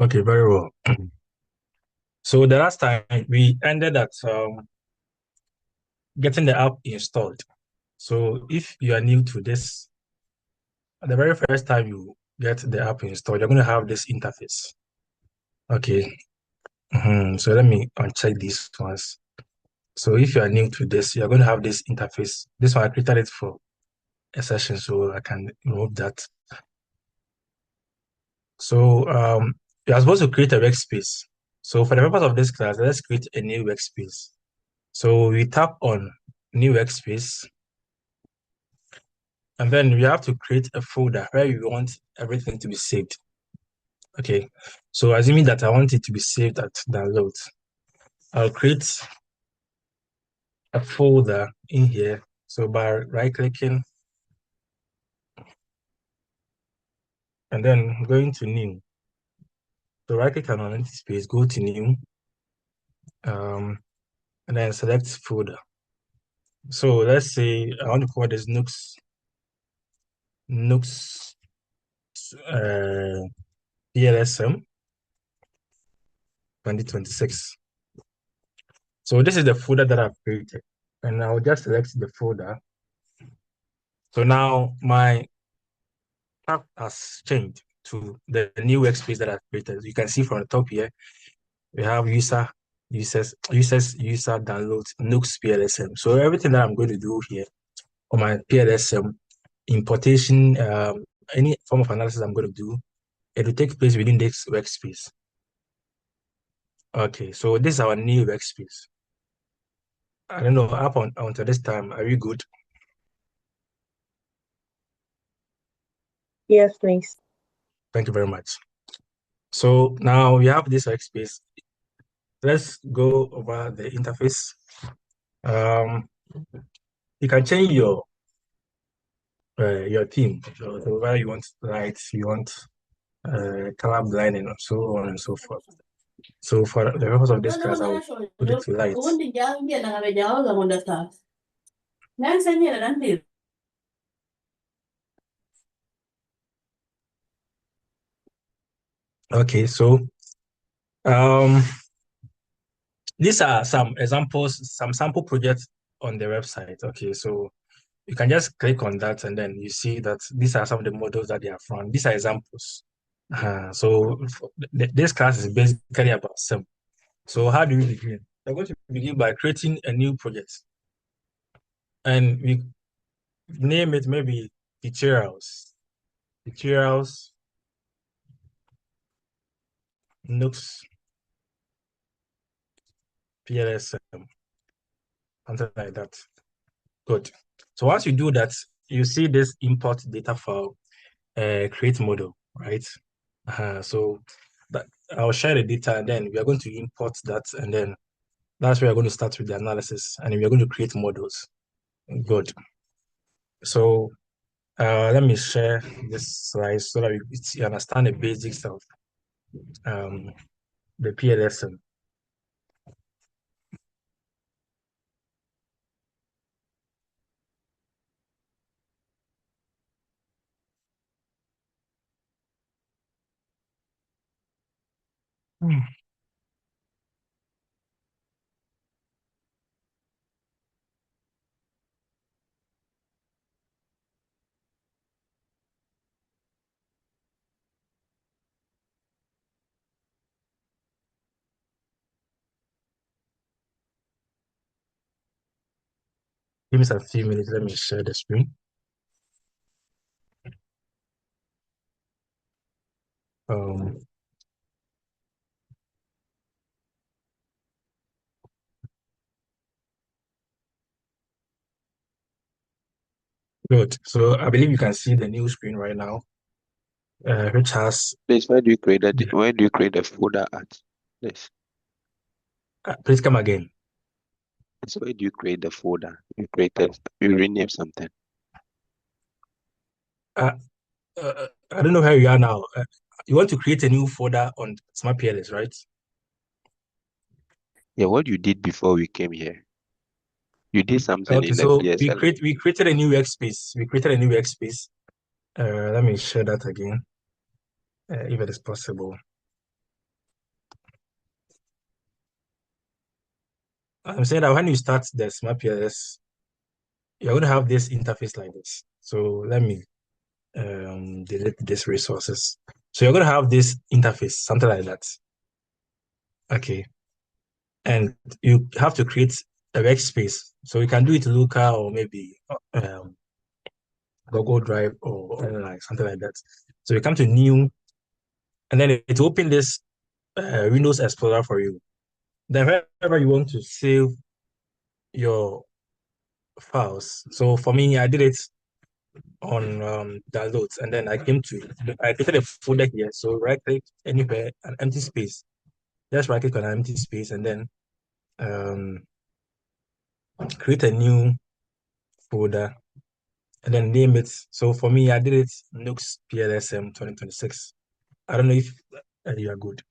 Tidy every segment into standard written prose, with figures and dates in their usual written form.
Okay, very well. So the last time we ended at getting the app installed. So if you are new to this, the very first time you get the app installed, you're going to have this interface. Okay. So let me uncheck these ones. So if you are new to this, you're going to have this interface. This one I created it for a session, so I can remove that. So you're supposed to create a workspace. So for the purpose of this class, let's create a new workspace. So we tap on new workspace, and then we have to create a folder where we want everything to be saved. Okay, so assuming that I want it to be saved at download, I'll create a folder in here. So by right-clicking and then going to new. So right-click on an empty space, go to new, and then select folder. So let's say I want to call this NUGS PLS-SEM 2026. So this is the folder that I've created, and I'll just select the folder. So now my tab has changed to the new workspace that I've created. You can see from the top here, we have user downloads NUGS PLS-SEM. So everything that I'm going to do here on my PLS-SEM importation, any form of analysis I'm going to do, it will take place within this workspace. Okay, so this is our new workspace. I don't know, up until this time, are we good? Yes, please. Thank you very much. So now we have this workspace. Let's go over the interface. You can change your theme. So whether you want lights, you want color blinding, and so on and so forth. So for the purpose of this class, I will put it to lights. Okay, so um, these are some examples, some sample projects on the website. Okay, so you can just click on that and then you see that these are some of the models that they are from. These are examples. So this class is basically about SEM. So how do we begin? We're going to begin by creating a new project. And we name it maybe tutorials. Tutorials, NUGS, PLS, something like that. Good. So once you do that, you see this import data file, create model, right? So that I'll share the data and then we are going to import that and then that's where we're going to start with the analysis and we are going to create models. Good. So let me share this slide so that you understand the basics of the PLS. Give me a few minutes. Let me share the screen. Um, Good. So I believe you can see the new screen right now, which has. Please, where do you create that? Where do you create a folder at? Yes. Please come again. So where do you create the folder? You rename something. I don't know where you are now. You want to create a new folder on SmartPLS, right? Yeah, what you did before we came here. You did something Okay, in the so PSL. we created a new workspace. We created a new workspace. Let me share that again, if it is possible. I'm saying that when you start the Smart PLS, you're going to have this interface like this. So let me delete these resources. So you're going to have this interface, something like that. Okay. And you have to create a workspace. So you can do it local or maybe um, Google Drive or like something like that. So you come to new, and then it will open this Windows Explorer for you. Then wherever you want to save your files. So for me, I did it on downloads, and then I created a folder here. So right click anywhere, an empty space. Just right click on an empty space, and then um, create a new folder, and then name it. So for me, I did it NUGS-PLS-SEM 2026. I don't know if you are good.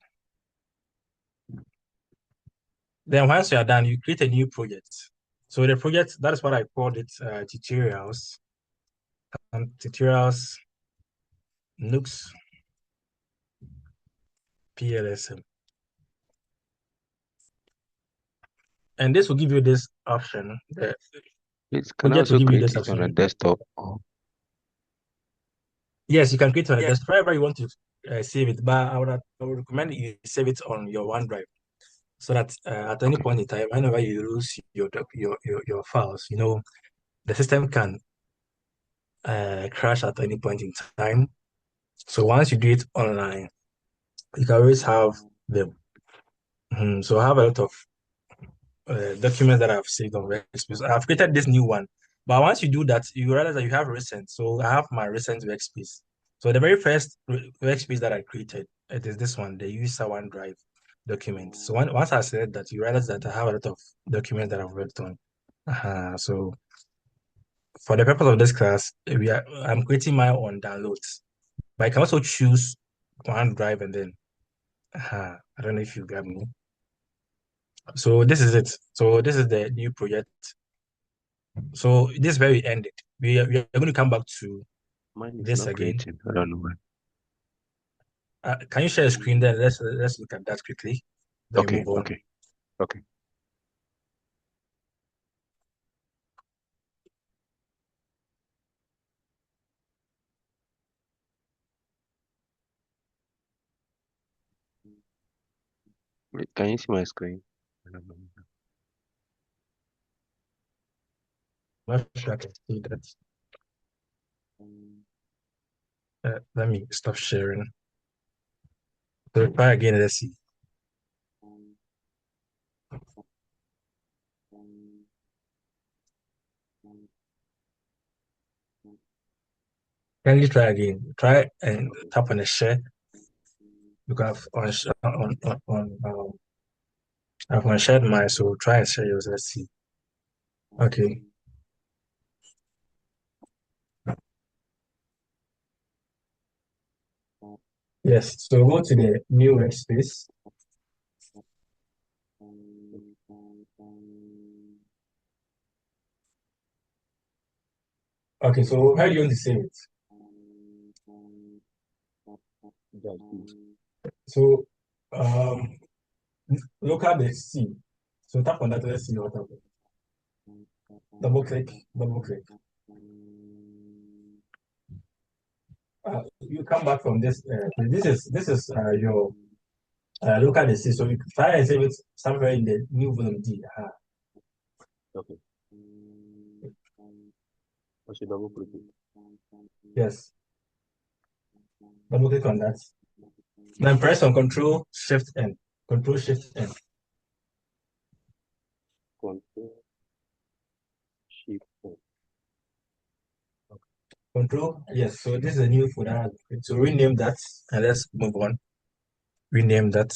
Then once you are done, you create a new project. So the project, that is what I called it, tutorials. Tutorials NUGS PLS. And this will give you this option. The Please, can I project will also give you create this it on a option. desktop? Oh, Yes, you can create it on a yeah. desktop wherever you want to save it, but I would recommend you save it on your OneDrive so that at any Okay. point in time, whenever you lose your files, the system can crash at any point in time. So once you do it online, you can always have them. So I have a lot of documents that I've saved on Workspace. I've created this new one, but once you do that, you realize that you have recent. So I have my recent workspace. So the very first workspace that I created, it is this one, the user OneDrive document. So once I said that, you realize that I have a lot of documents that I've worked on. So for the purpose of this class, I'm creating my own downloads, but I can also choose OneDrive and then I don't know if you got me. So this is it. So this is the new project. So this is where we ended. We are going to come back to Mine is this not again. creating. I don't know why. Can you share a screen then? Let's look at that quickly. Then we Okay, move on. okay, okay. Wait, can you see my screen? I don't know. Not sure I can see that. Let me stop sharing. So try again. Let's see. Can you try again? Try and tap on the share because I've on shared mine. So try and share yours. Let's see. Okay. Yes. So go to the new workspace. Okay. So how do you want to save it? So um local the C. So tap on that. Let's see what happens. Double click. Double click. You come back from this. This is your local disease. So you try and save it somewhere in the new volume D. Okay. I should double click it. Yes, double click on that. Then press on Control Shift N. Control Shift N. Control Shift O. Control. Yes. So this is a new folder. So rename that and let's move on. Rename that.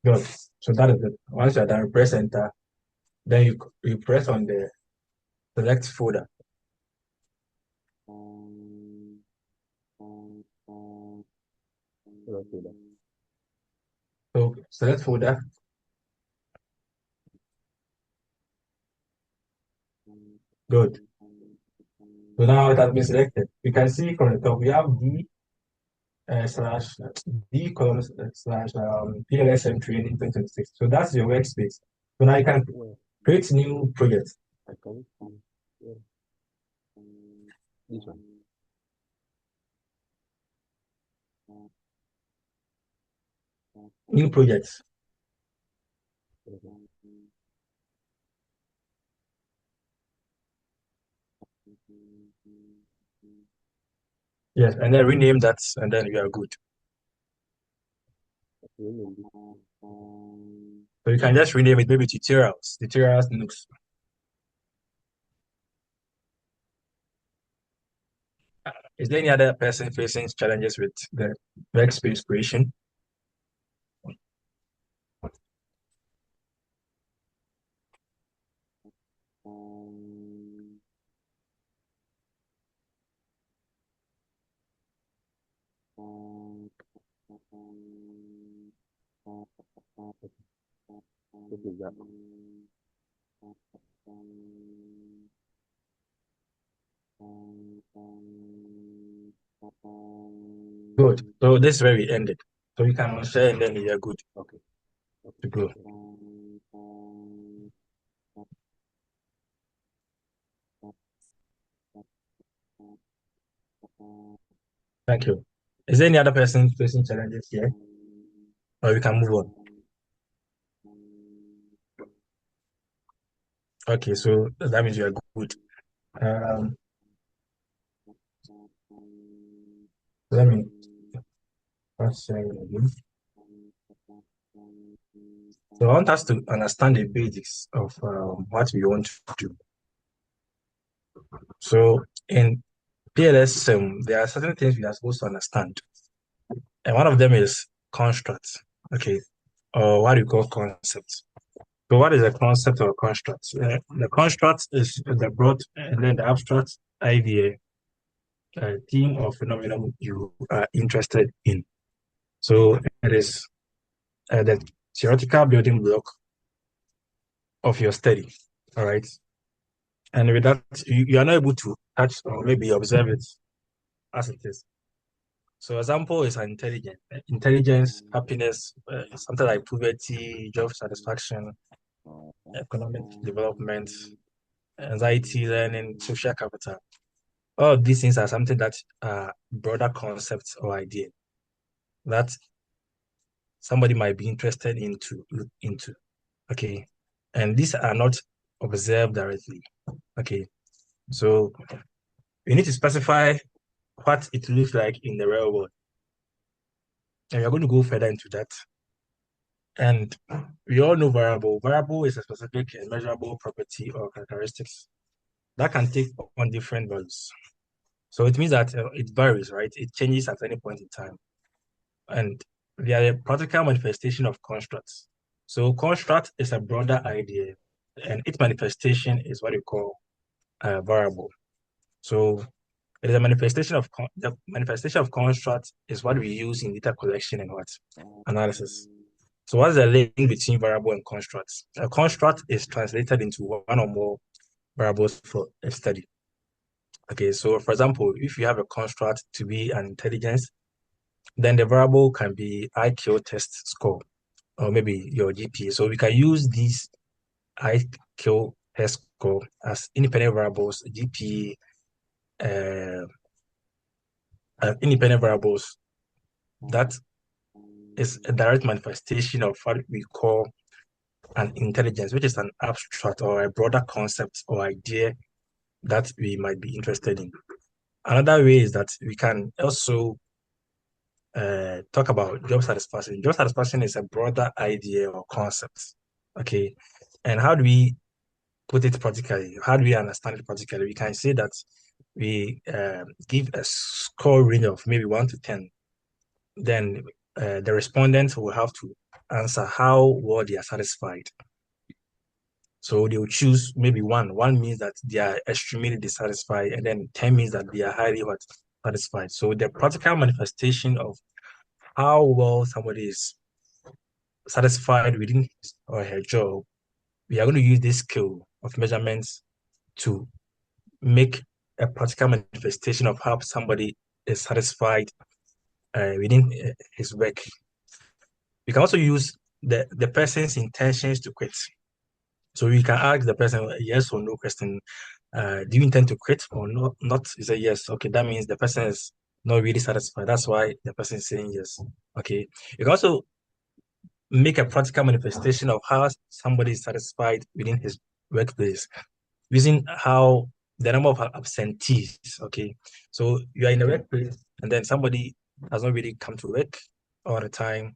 Good. So that is it. Once you're done, press Enter. Then you press on the select folder. So select folder. Good. So now it has been selected. You can see from the top we have D, slash D columns slash PLS-SEM training 2026. So that's your workspace. So now you can Yeah, create new projects, I can see. Yeah, this one. new projects. Okay. Yes, and then rename that, and then you are good. Really, So you can just rename it maybe tutorials NUGS. Is there any other person facing challenges with the workspace creation? this is that. Good. So this is where we ended. So you can share and then you are good Okay. to go. Thank you. Is there any other person facing challenges here? Or we can move on. Okay, so that means you are good. Um, let me let's share it again. So I want us to understand the basics of what we want to do. So in PLS, there are certain things we are supposed to understand. And one of them is constructs, okay, or what you call concepts. So what is a concept or a construct? The construct is the broad and then the abstract idea, theme or phenomenon you are interested in. So it is the theoretical building block of your study, all right? And with that, you are not able to touch or maybe observe it as it is. So example is intelligence, intelligence, happiness, something like poverty, job satisfaction, economic development, anxiety, learning, social capital. All of these things are something that are broader concepts or idea that somebody might be interested into. Okay. And these are not observed directly. Okay. So you need to specify what it looks like in the real world. And we're going to go further into that. And we all know variable. Variable is a specific and measurable property or characteristics that can take on different values. So it means that it varies, right? It changes at any point in time. And they are a practical manifestation of constructs. So construct is a broader idea, and its manifestation is what you call a variable. So it is a manifestation of the manifestation of construct is what we use in data collection and what analysis. So what's the link between variable and constructs? A construct is translated into one or more variables for a study. Okay, so for example, if you have a construct to be an intelligence, then the variable can be IQ test score or maybe your GPA. So we can use these IQ test score as independent variables, GPA, independent variables. That is a direct manifestation of what we call an intelligence, which is an abstract or a broader concept or idea that we might be interested in. Another way is that we can also talk about job satisfaction. Job satisfaction is a broader idea or concept. Okay. And how do we put it practically? How do we understand it practically? We can say that we give a score range of maybe 1 to 10. Then the respondents will have to answer how well they are satisfied. So they will choose maybe 1. 1 means that they are extremely dissatisfied, and then 10 means that they are highly satisfied. So the practical manifestation of how well somebody is satisfied within his or her job, we are going to use this skill of measurements to make a practical manifestation of how somebody is satisfied within his work. We can also use the person's intentions to quit. So you can ask the person a yes or no question. Do you intend to quit or not? Not you say yes. Okay, that means the person is not really satisfied. That's why the person is saying yes. Okay. You can also make a practical manifestation of how somebody is satisfied within his workplace using how the number of absentees. Okay. So you are in a workplace and then somebody has not really come to work all the time.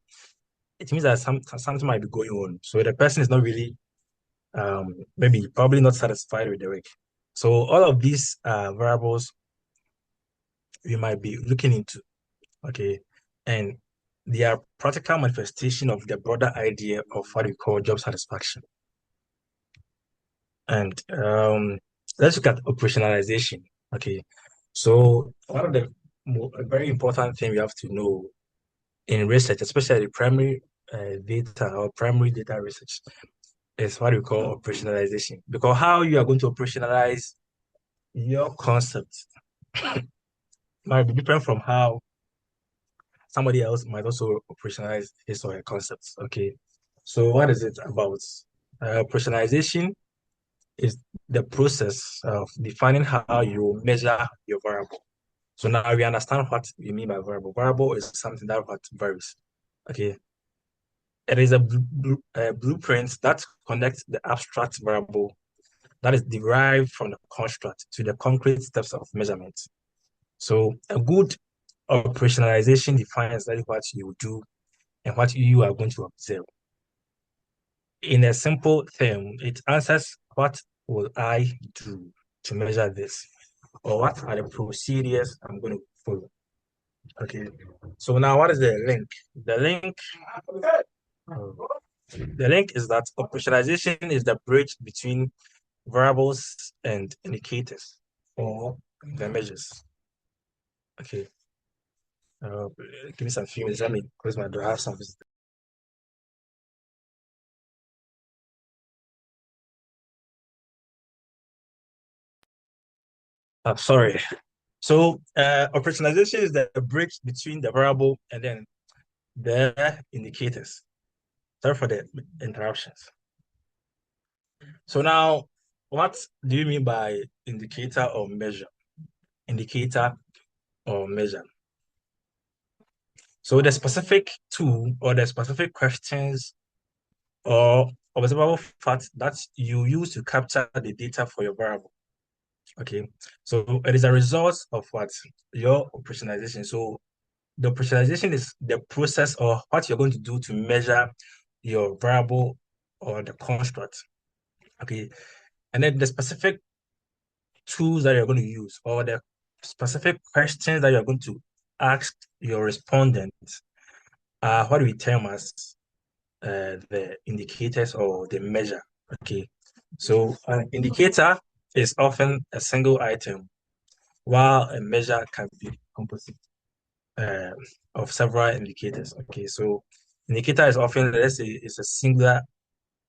It means that something might be going on. So the person is not really maybe probably not satisfied with the work. So all of these variables we might be looking into, okay, and they are practical manifestation of the broader idea of what we call job satisfaction. And let's look at operationalization. Okay, so one of the very important thing we have to know in research, especially primary data or primary data research, is what we call operationalization. Because how you are going to operationalize your concept might be different from how somebody else might also operationalize his or her concepts. Okay, so what is it about? Operationalization is the process of defining how you measure your variable. So now we understand what we mean by variable. Variable is something that what varies. Okay, it is a blueprint that connects the abstract variable that is derived from the construct to the concrete steps of measurement. So a good operationalization defines exactly what you do and what you are going to observe. In a simple term, it answers what will I do to measure this? Or what are the procedures I'm going to follow? Okay. So now what is the link? The link is that operationalization is the bridge between variables and indicators or the measures. Okay. Give me some few minutes. Let me close my door. I have some visitors. Sorry. So operationalization is the bridge between the variable and then the indicators. Sorry for the interruptions. So now, what do you mean by indicator or measure? Indicator or measure. So the specific tool or the specific questions or observable facts that you use to capture the data for your variable. Okay, so it is a result of what your operationalization. So the operationalization is the process or what you're going to do to measure your variable or the construct. Okay, and then the specific tools that you're going to use or the specific questions that you're going to ask your respondent are what we term as the indicators or the measure. Okay, so an indicator is often a single item, while a measure can be composite uh, of several indicators. Okay, so indicator is often, let's say, it's a singular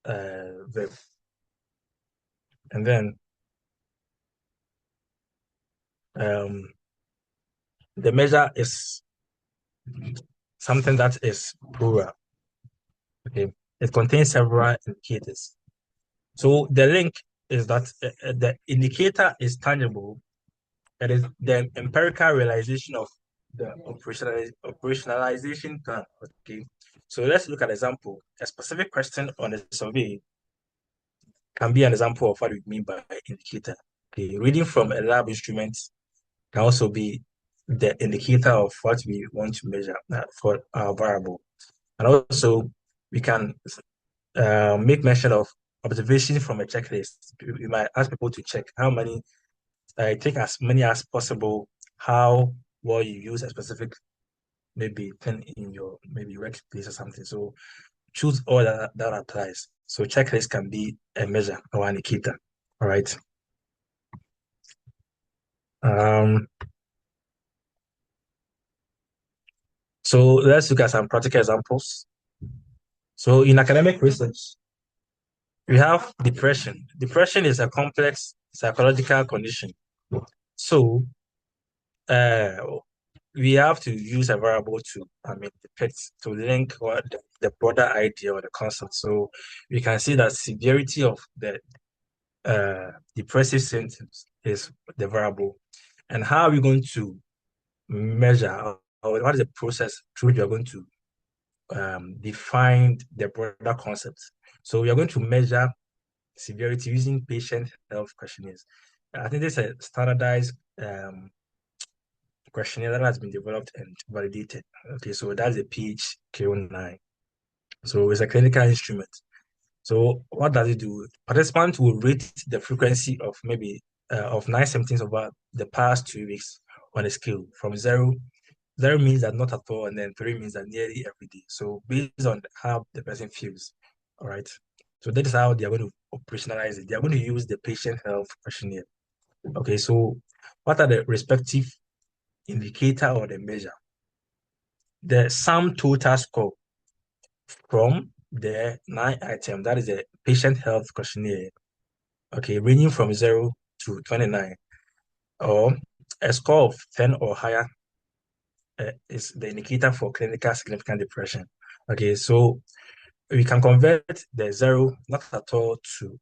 verb, and then um, the measure is something that is plural. Okay, it contains several indicators. So the link is that the indicator is tangible. It is the empirical realization of the operationalization plan. Okay, so let's look at an example. A specific question on a survey can be an example of what we mean by indicator. Okay, reading from a lab instrument can also be the indicator of what we want to measure for our variable. And also, we can make mention of observation from a checklist. We might ask people to check how many, take as many as possible, how well you use a specific maybe thing in your maybe workplace or something. So choose all that applies. So checklist can be a measure or an indicator. All right. Um, so let's look at some practical examples. So in academic research, we have depression. Depression is a complex psychological condition. So, uh, we have to use a variable to, depict, to link what the broader idea or the concept. So we can see that severity of the depressive symptoms is the variable. And how are we going to measure, or what is the process through which we are going to define the broader concept? So we are going to measure severity using patient health questionnaires. I think this is a standardized questionnaire that has been developed and validated. Okay, so that's a PHQ-9. So it's a clinical instrument. So what does it do? Participants will rate the frequency of maybe of nine symptoms over the past 2 weeks on a scale from zero. Zero means that not at all, and then three means that nearly every day. So based on how the person feels, all right. So that is how they are going to operationalize it. They are going to use the patient health questionnaire. Okay, so what are the respective indicator or the measure? The sum total score from the 9 item, that is a patient health questionnaire, okay, ranging from 0 to 29, or a score of 10 or higher is the indicator for clinical significant depression. Okay, so we can convert the 0, not at all, to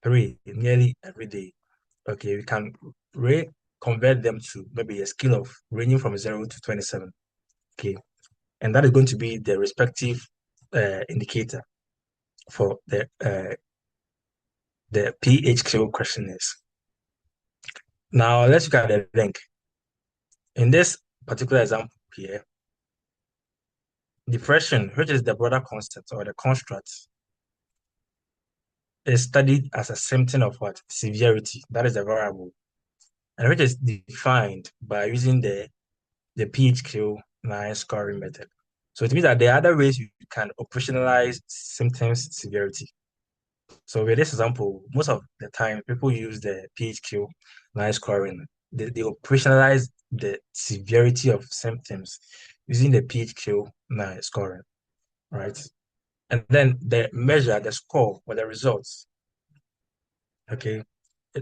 3 nearly every day. Okay, we can convert them to maybe a scale of ranging from 0 to 27. Okay, and that is going to be the respective indicator for the PHQ questionnaires. Now let's look at the link. In this particular example here, depression, which is the broader concept or the construct, is studied as a symptom of what? Severity. That is the variable. And which is defined by using the PHQ-9 scoring method. So it means that there are other ways you can operationalize symptoms severity. So with this example, most of the time people use the PHQ-9 scoring. They operationalize the severity of symptoms using the PHQ-9 scoring, right? And then they measure the score or the results. Okay,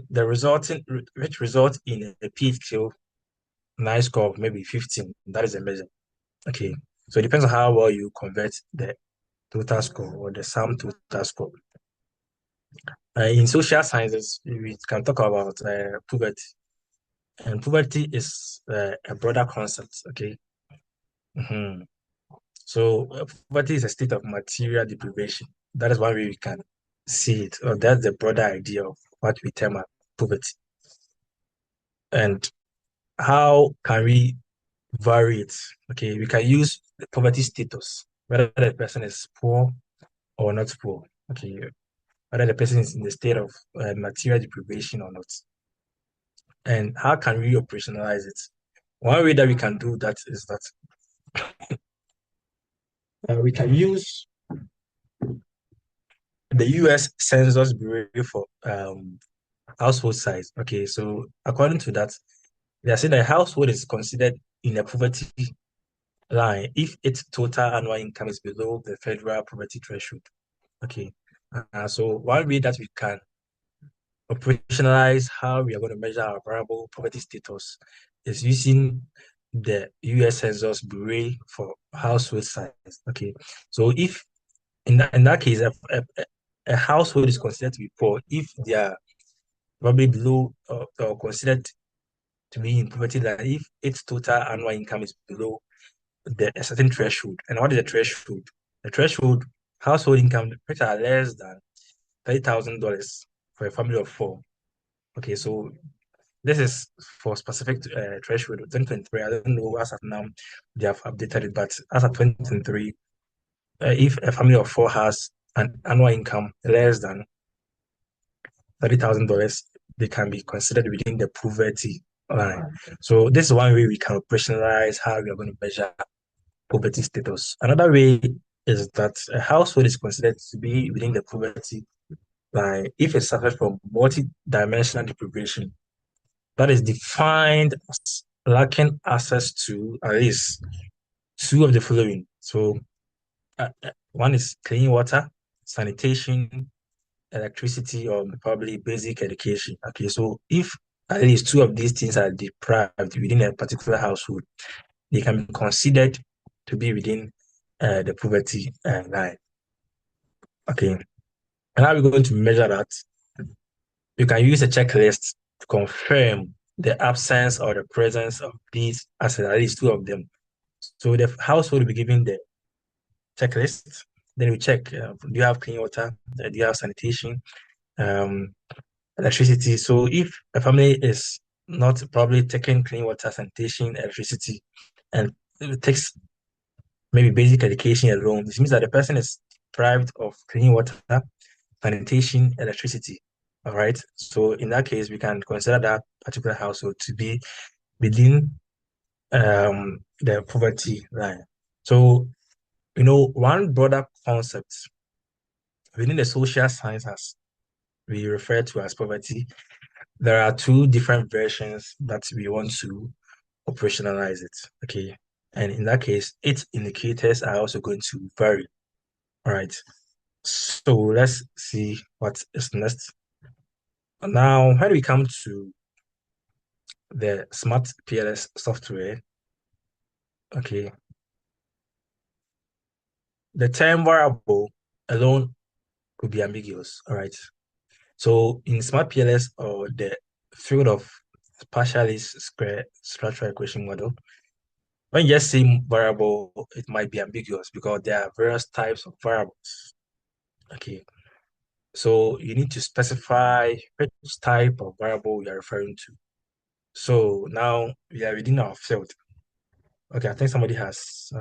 the resulting which results in a PHQ-9 score of maybe 15. That is a measure. Okay, so it depends on how well you convert the total score or the sum total score. In social sciences, we can talk about poverty, and poverty is a broader concept. Okay, Mhm. So poverty is a state of material deprivation. That is one way we can see it, or that's the broader idea of what we term as poverty. And how can we vary it? Okay, we can use the poverty status, whether the person is poor or not poor. Okay, whether the person is in the state of material deprivation or not. And how can we operationalize it? One way that we can do that is that we can use the US Census Bureau for household size. Okay, so according to that, they are saying that a household is considered in a poverty line if its total annual income is below the federal poverty threshold. Okay, so one way that we can operationalize how we are going to measure our variable poverty status is using the US Census Bureau for household size. Okay, so if in that case, a household is considered to be poor if they are probably below or considered to be in poverty line if its total annual income is below a certain threshold. And what is the threshold? The threshold household income which are less than $30,000 for a family of four. Okay, so this is for specific threshold 2023. I don't know as of now they have updated it, but as of 2023, if a family of four has an annual income less than $30,000, they can be considered within the poverty line. So this is one way we can operationalize how we are going to measure poverty status. Another way is that a household is considered to be within the poverty line if it suffers from multi-dimensional deprivation that is defined as lacking access to at least two of the following. So one is clean water, sanitation, electricity, or probably basic education. Okay, so if at least two of these things are deprived within a particular household, they can be considered to be within the poverty line. Okay. And how are we going to measure that? You can use a checklist to confirm the absence or the presence of these assets, at least two of them. So the household will be given the checklist. Then we check, do you have clean water? Do you have sanitation? Um, Electricity. So if a family is not probably taking clean water, sanitation, electricity, and it takes maybe basic education alone, this means that the person is deprived of clean water, sanitation, electricity. All right. So in that case, we can consider that particular household to be within the poverty line. So, one broader concept within the social sciences we refer to as poverty, there are two different versions that we want to operationalize it. Okay. And in that case, its indicators are also going to vary. All right. So let's see what is next. Now, when we come to the Smart PLS software, okay, the term variable alone could be ambiguous. All right. So in Smart PLS or the field of partialist square structural equation model, when you just say variable, it might be ambiguous because there are various types of variables. Okay. So you need to specify which type of variable you're referring to. So now we are within our field. Okay, I think somebody has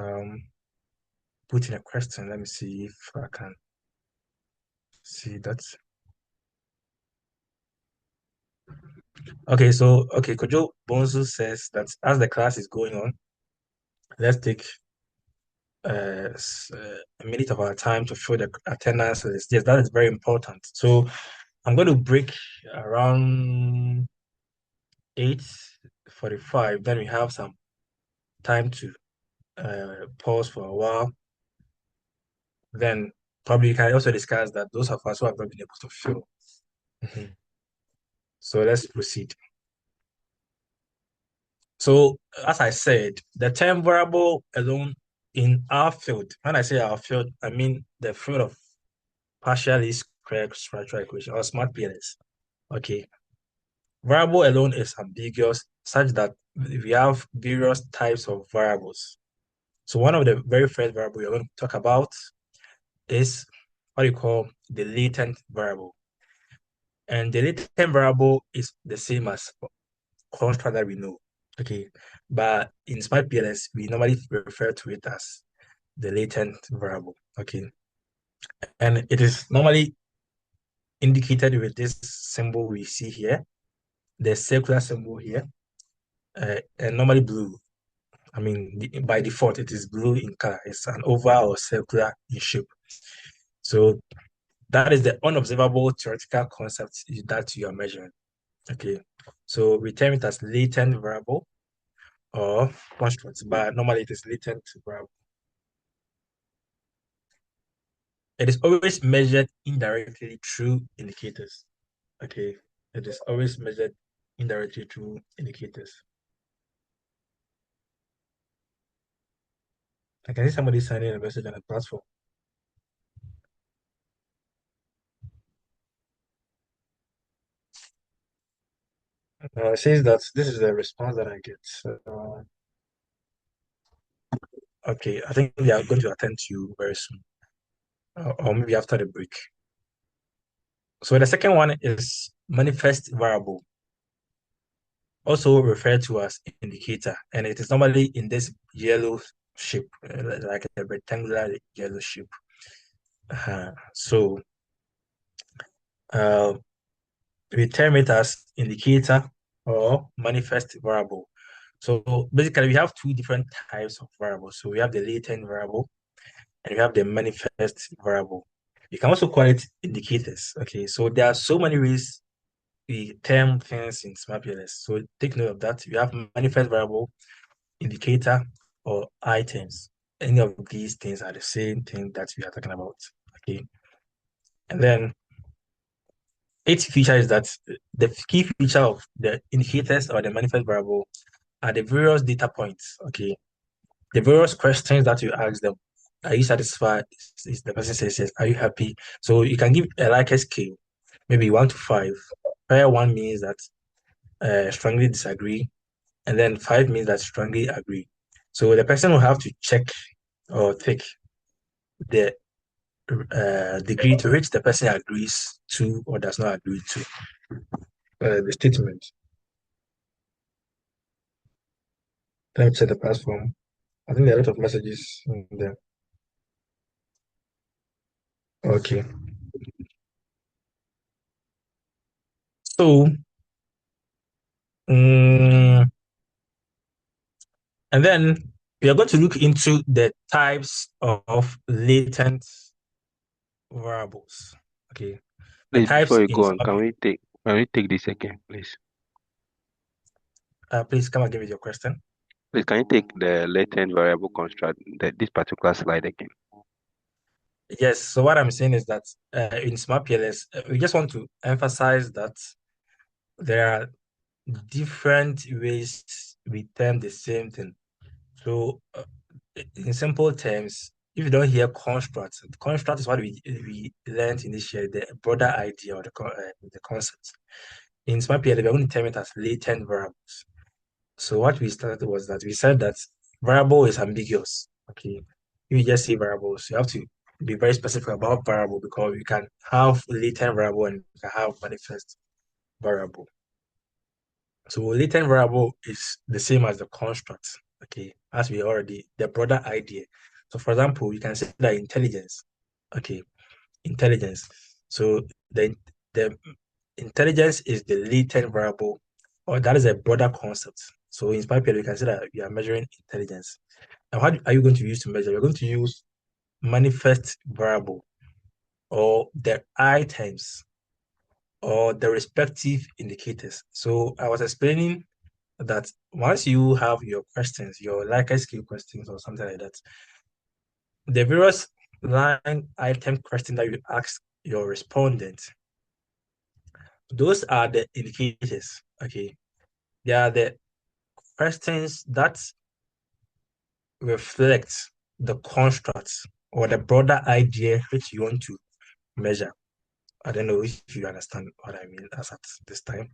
put in a question. Let me see if I can see that. Okay, so Kojo Bonzu says that as the class is going on, let's take a minute of our time to show the attendance list. Yes, that is very important. So I'm going to break around 8:45. Then we have some time to pause for a while. Then probably we can also discuss that those of us who have not been able to fill. Mhm. So let's proceed. So as I said, the term variable alone in our field, when I say our field, I mean the field of partially square structural equation or smart PLS. Okay. Variable alone is ambiguous such that we have various types of variables. So one of the very first variable we're going to talk about is what you call the latent variable. And the latent variable is the same as construct that we know. Okay. But in Smart PLS, we normally refer to it as the latent variable. Okay. And it is normally indicated with this symbol we see here, the circular symbol here, and normally blue. I mean, by default, it is blue in color. It's an oval or circular in shape. So that is the unobservable theoretical concept that you are measuring. Okay. So we term it as latent variable or construct, but normally it is latent variable. It is always measured indirectly through indicators. Okay. It is always measured indirectly through indicators. I can see somebody sending a message on the platform. It says that this is the response that I get. Okay, I think they are going to attend to you very soon, or maybe after the break. So the second one is manifest variable, also referred to as indicator, and it is normally in this yellow shape, like a rectangular yellow shape. So uh, we term it as indicator or manifest variable. So basically, we have two different types of variables. So we have the latent variable and we have the manifest variable. You can also call it indicators. Okay, so there are so many ways we term things in SmartPLS. So take note of that. You have manifest variable, indicator, or items. Any of these things are the same thing that we are talking about. Okay, and then eighth feature is that the key feature of the indicators or the manifest variable are the various data points. Okay, the various questions that you ask them. Are you satisfied? Is the person says yes. Are you happy? So you can give like a scale, maybe 1 to 5, where 1 means that strongly disagree, and then 5 means that strongly agree. So the person will have to check or take the degree to which the person agrees to or does not agree to the statement. Let me check the platform. I think there are a lot of messages in there. Okay. So, um, and then we are going to look into the types of latent variables. Okay. The Please, before types you in go on, SmartPLS. can we take this again, please? Please come again with your question. Please, can you take the latent variable construct, this particular slide again? Yes. So what I'm saying is that in SmartPLS, we just want to emphasize that there are different ways we term the same thing. So, in simple terms, if you don't hear construct, construct is what we learned initially, the broader idea or the concept. In SmartPLS, we're going to term it as latent variables. So what we started was that we said that variable is ambiguous. Okay, if you just say variables, you have to be very specific about variable because you can have latent variable and you can have manifest variable. So latent variable is the same as the construct, okay, as we already, the broader idea. So for example, you can say that intelligence, okay, intelligence. So the intelligence is the latent variable, or that is a broader concept. So in SmartPLS, you can say that you are measuring intelligence. Now, what are you going to use to measure? You're going to use manifest variable or the items or the respective indicators. So I was explaining that once you have your questions, your like skill questions or something like that, the various line item questions that you ask your respondent, those are the indicators. Okay. They are the questions that reflect the constructs or the broader idea which you want to measure. I don't know if you understand what I mean as at this time.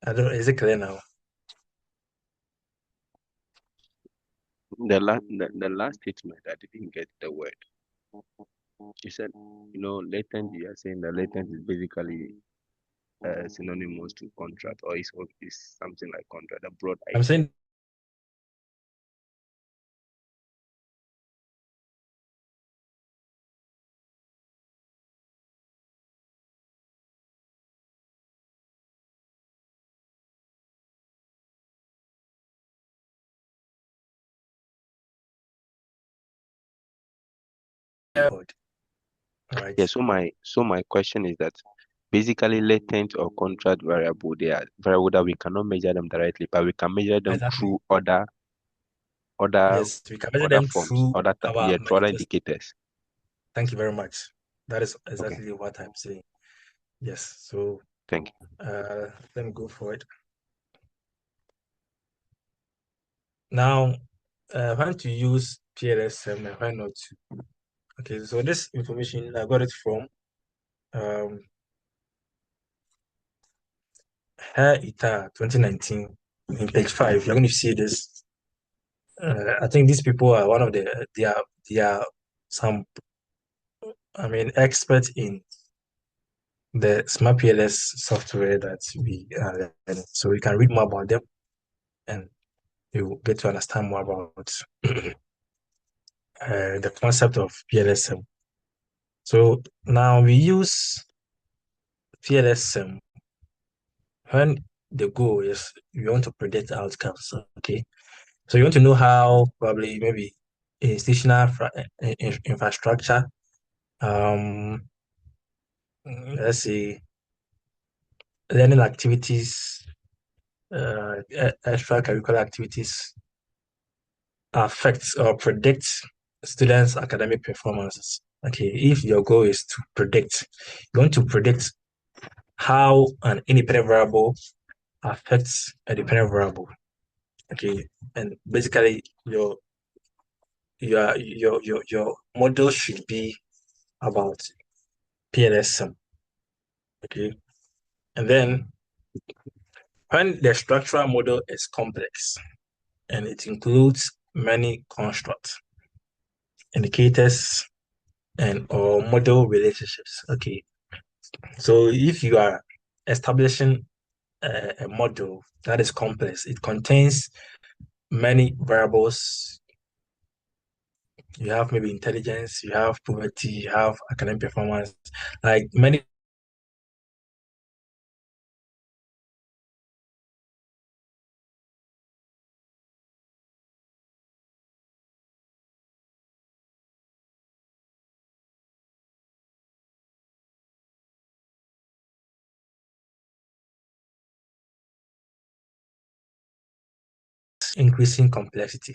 I don't know, is it clear now? The last statement, I didn't get the word. You said, latent, you are saying that latent is basically synonymous to contract, or is something like contract, a broad I'm idea. saying all right. Yeah, so my question is that basically latent or contract variable, they are variable that we cannot measure them directly, but we can measure them Exactly. through other Yes, we can measure other them forms, through our yeah, through other manifest. indicators. Thank you very much. That is Okay, exactly what I'm saying. Yes. So thank you. let me go for it. Now, when to use PLS-SEM and when not to. Okay, so this information I got it from um Hair Ita 2019 in page 5. You're going to see this. I think these people are one of they are some experts in the Smart PLS software that we are learning. So you can read more about them and you will get to understand more about the concept of PLS-SEM. So now we use PLS-SEM when the goal is you want to predict outcomes. Okay, so you want to know how probably maybe institutional infrastructure, um, let's say learning activities, extracurricular activities affects or predicts students' academic performances. Okay, if your goal is to predict, you want to predict how an independent variable affects a dependent variable. Okay, and basically your model should be about PLS-SEM. Okay, and then when the structural model is complex and it includes many constructs, indicators, and or model relationships. Okay, so if you are establishing a model that is complex, it contains many variables. You have maybe intelligence, you have poverty, you have academic performance, like many increasing complexity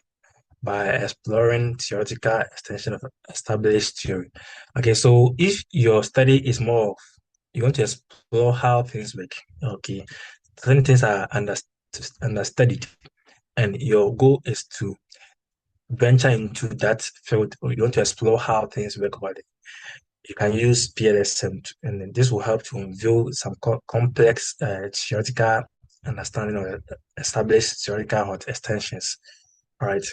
by exploring theoretical extension of established theory. Okay, so if your study is more of you want to explore how things work, okay, certain things are understudied, and your goal is to venture into that field, or you want to explore how things work about it. You can use PLS-SEM, and then this will help to unveil some complex theoretical understanding of established theoretical extensions. All right.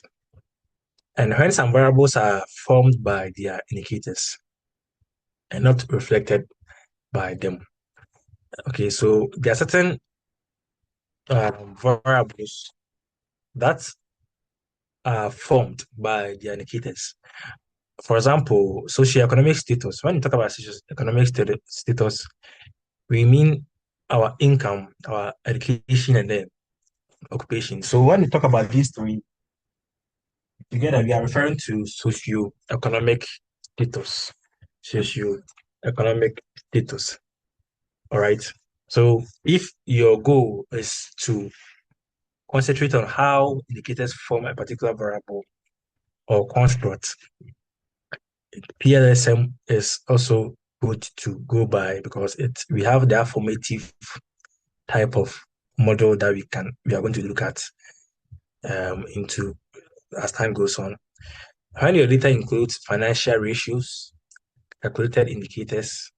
And when some variables are formed by their indicators and not reflected by them. Okay, so there are certain variables that are formed by their indicators. For example, socioeconomic status. When you talk about socioeconomic status, we mean our income, our education, and then occupation. So when you talk about these three together, we are referring to socioeconomic status. Socioeconomic status. All right. So if your goal is to concentrate on how indicators form a particular variable or construct, PLS-SEM is also good to go by because we have that formative type of model that we are going to look at into as time goes on. When your data includes financial ratios, calculated indicators,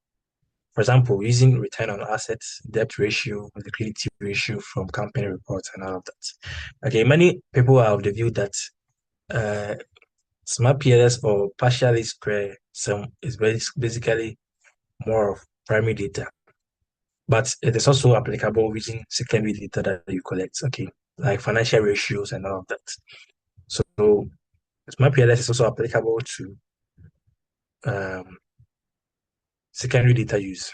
for example, using return on assets, debt ratio, liquidity ratio from company reports, and all of that. Okay, many people are of the view that uh, smart PLS or partially square sum is basically more of primary data, but it is also applicable using secondary data that you collect. Okay, like financial ratios and all of that. So smart PLS is also applicable to um, secondary data use.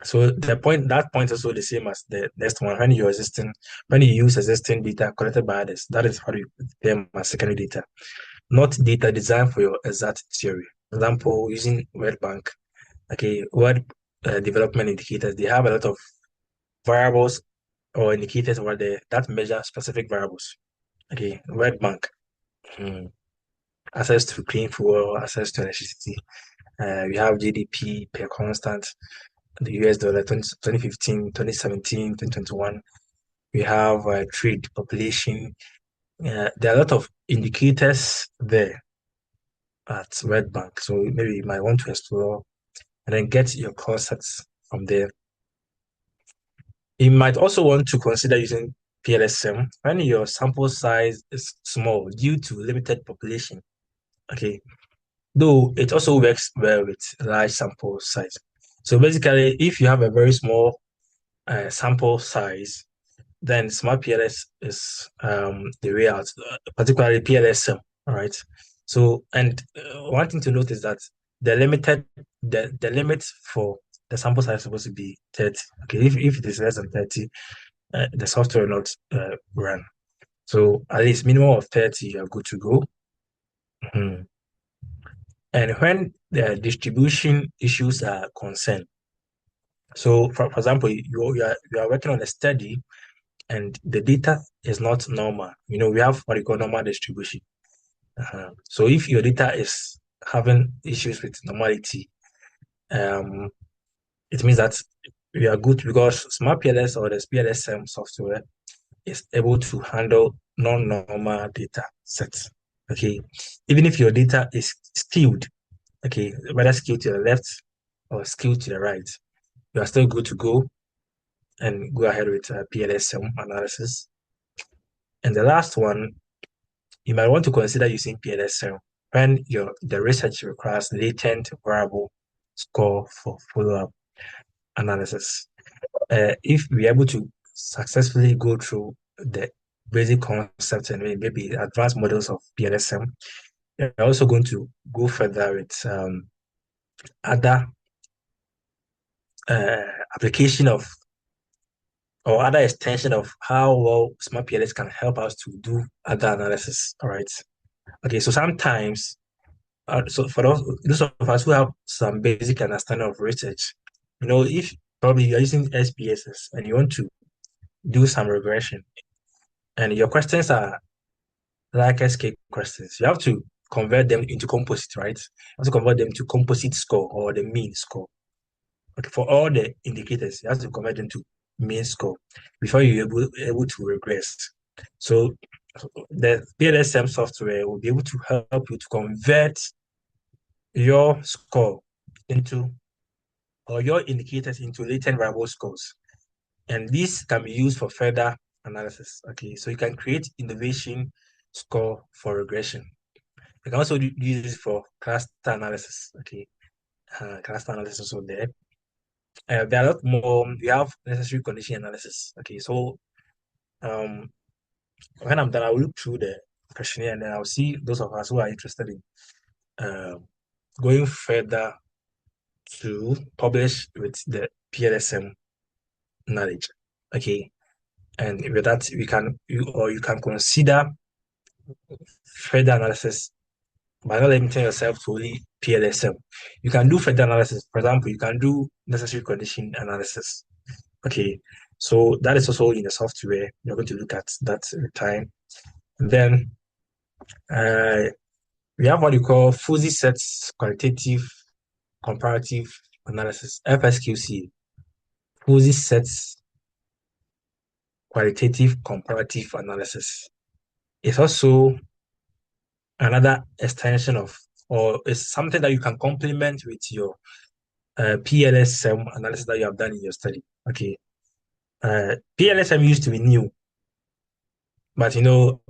So that point is also the same as the next one. When you use existing data collected by others, that is how you put them as secondary data, not data designed for your exact theory. For example, using Word Bank, okay, word development indicators, they have a lot of variables or indicators over there that measure specific variables. Okay, Word Bank, access to clean fuel, access to electricity. We have GDP per constant, the US dollar 2015, 2017, 2021. We have trade, population. There are a lot of indicators there at Red Bank. So maybe you might want to explore and then get your concepts from there. You might also want to consider using PLS-SEM when your sample size is small due to limited population. Okay, though it also works well with large sample size. So basically, if you have a very small sample size, then smart PLS is the way out, particularly PLS-SEM. All right. So, and one thing to note is that the limit for the sample size is supposed to be 30. Okay, if it is less than 30, the software will not run. So at least minimum of 30, you are good to go. Mhm. And when the distribution issues are concerned, so for example, you are working on a study and the data is not normal. We have what you call normal distribution. So if your data is having issues with normality, um, it means that we are good because SmartPLS or the PLS-SEM software is able to handle non-normal data sets. Okay, even if your data is skewed, okay, whether skewed to the left or skewed to the right, you are still good to go and go ahead with PLS-SEM analysis. And the last one, you might want to consider using PLS-SEM when the research requires latent variable score for follow-up analysis. If we're able to successfully go through the basic concepts and maybe advanced models of PLS-SEM, we're also going to go further with other uh, application of or other extension of how well smart PLS can help us to do other analysis. All right. Okay. So sometimes, so for those of us who have some basic understanding of research, if probably you're using SPSS and you want to do some regression, and your questions are like SK questions, you have to convert them into composite, right? You have to convert them to composite score or the mean score. Okay, for all the indicators, you have to convert them to mean score before you're able to regress. So the PLS-SEM software will be able to help you to convert your score into or your indicators into latent variable scores. And this can be used for further analysis. Okay, so you can create innovation score for regression. You can also use it for cluster analysis. Okay, cluster analysis also there. There are a lot more. We have necessary condition analysis. Okay, so um, when I'm done, I'll look through the questionnaire and then I'll see those of us who are interested in um, going further to publish with the PLS-SEM knowledge. Okay, and with that, you can consider further analysis by not limiting yourself to only PLS-SEM. You can do further analysis. For example, you can do necessary condition analysis. Okay, so that is also in the software. You're going to look at that time. And then uh, we have what you call fuzzy sets qualitative comparative analysis, FSQC. Fuzzy sets qualitative comparative analysis. It's also another extension of, or it's something that you can complement with your PLS-SEM analysis that you have done in your study. Okay. PLS-SEM used to be new, but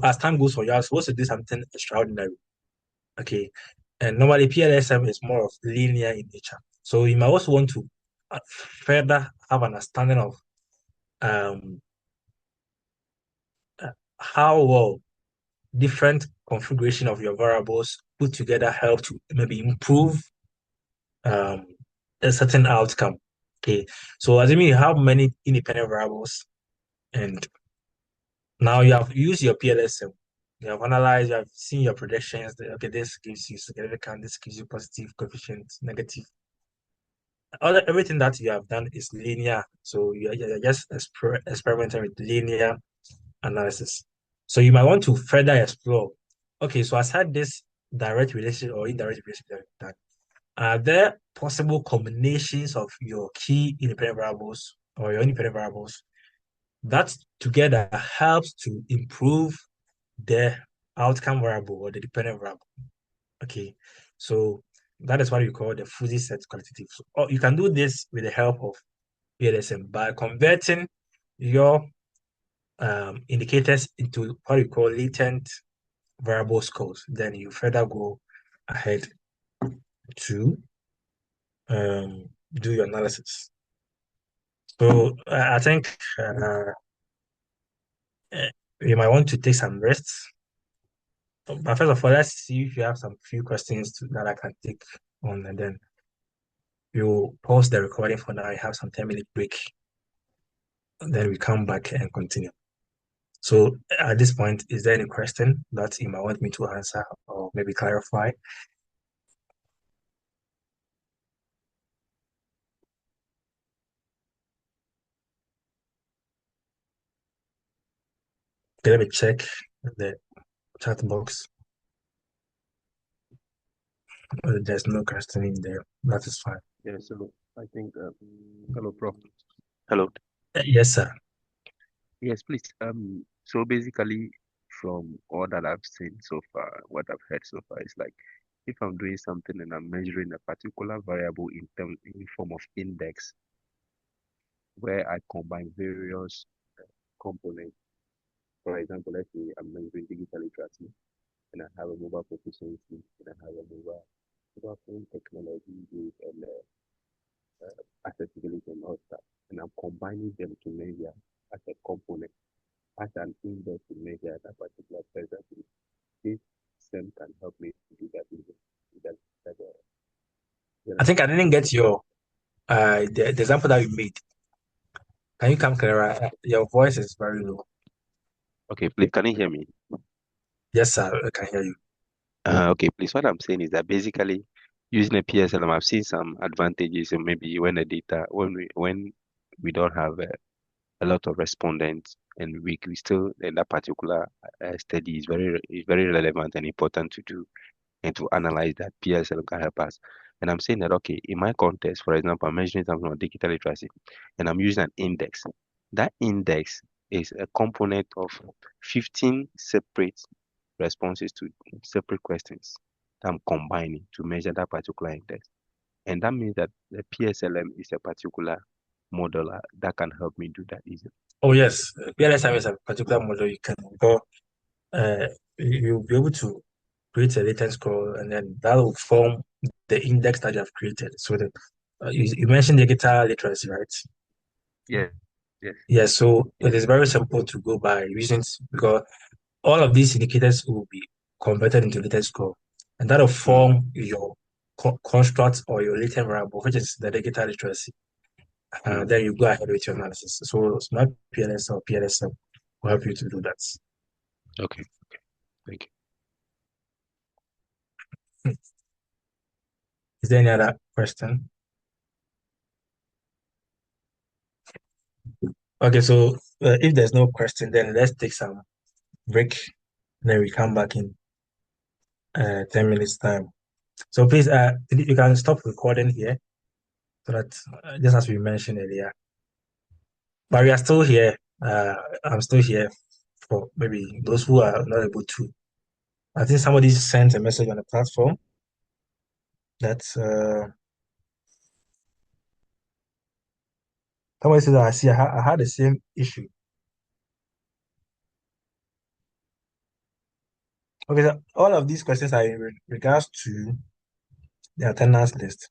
as time goes on, you are supposed to do something extraordinary. Okay. And normally PLS-SEM is more of linear in nature. So you might also want to further have an understanding of um, how well different configuration of your variables put together help to maybe improve um, a certain outcome. Okay, so assuming you have many independent variables and now you have used your PLS-SEM, you have analyzed, you have seen your predictions. Okay, this gives you significant, this gives you positive coefficient, negative. Everything that you have done is linear. So you're just experimenting with linear analysis. So you might want to further explore. Okay, so aside this direct relationship or indirect relationship that are there possible combinations of your key independent variables or your independent variables that together helps to improve the outcome variable or the dependent variable? Okay, so that is what we call the fuzzy set qualitative. So, or you can do this with the help of PLS-SEM by converting your indicators into what we call latent variable scores. Then you further go ahead to do your analysis. So I think uh, you might want to take some rests. But first of all, let's see if you have some few questions that I can take on, and then you pause the recording for now. I have some 10-minute break, and then we come back and continue. So at this point, is there any question that you might want me to answer or maybe clarify? Okay, let me check the chat box. There's no question in there. That is fine. Yeah, so I think, hello, Prof. Hello. Yes, sir. Yes, please. So basically, from all that I've seen so far, what I've heard so far is like, if I'm doing something and I'm measuring a particular variable in form of index, where I combine various components. For example, let's say I'm measuring digital literacy, and I have a mobile proficiency, and I have a mobile phone technology use and accessibility and all that, and I'm combining them to measure as a component, as an index to measure that particular presence. This SEM can help me do that. That, that, uh, I that, think I didn't get your the example that you made. Can you come clearer? Your voice is very low. okay, please, can you hear me? Yes, sir. I can hear you. Okay, please. What I'm saying is that basically using a PSLM, I've seen some advantages. And maybe when the data, when we don't have a lot of respondents, and we still in that particular study is very relevant and important to do and to analyze that PSL can help us. And I'm saying that, okay, in my context, for example, I'm mentioning something on digital literacy and I'm using an index. That index is a component of 15 separate responses to separate questions that I'm combining to measure that particular index. And that means that the PSLM is a particular model that can help me do that easily. Oh, yes. PLS-SEM is a particular model you can go. Uh, you'll be able to create a latent score, and then that will form the index that you have created. So you mentioned digital literacy, right? Yes, yes. Yes. So it is very simple to go by using because all of these indicators will be converted into latent score, and that will Mm, form your construct or your latent variable, which is the digital literacy. mm. Then you go ahead with your analysis. So Smart PLS or PLS will help you to do that. Okay, thank you. Is there any other question? Okay, so if there's no question, then let's take some break. Then we come back in 10 minutes time. So please, you can stop recording here so that just as we mentioned earlier, but we are still here. I'm still here for maybe those who are not able to. I think somebody sent a message on the platform that somebody said that I see I had the same issue. Okay, so all of these questions are in regards to the attendance list.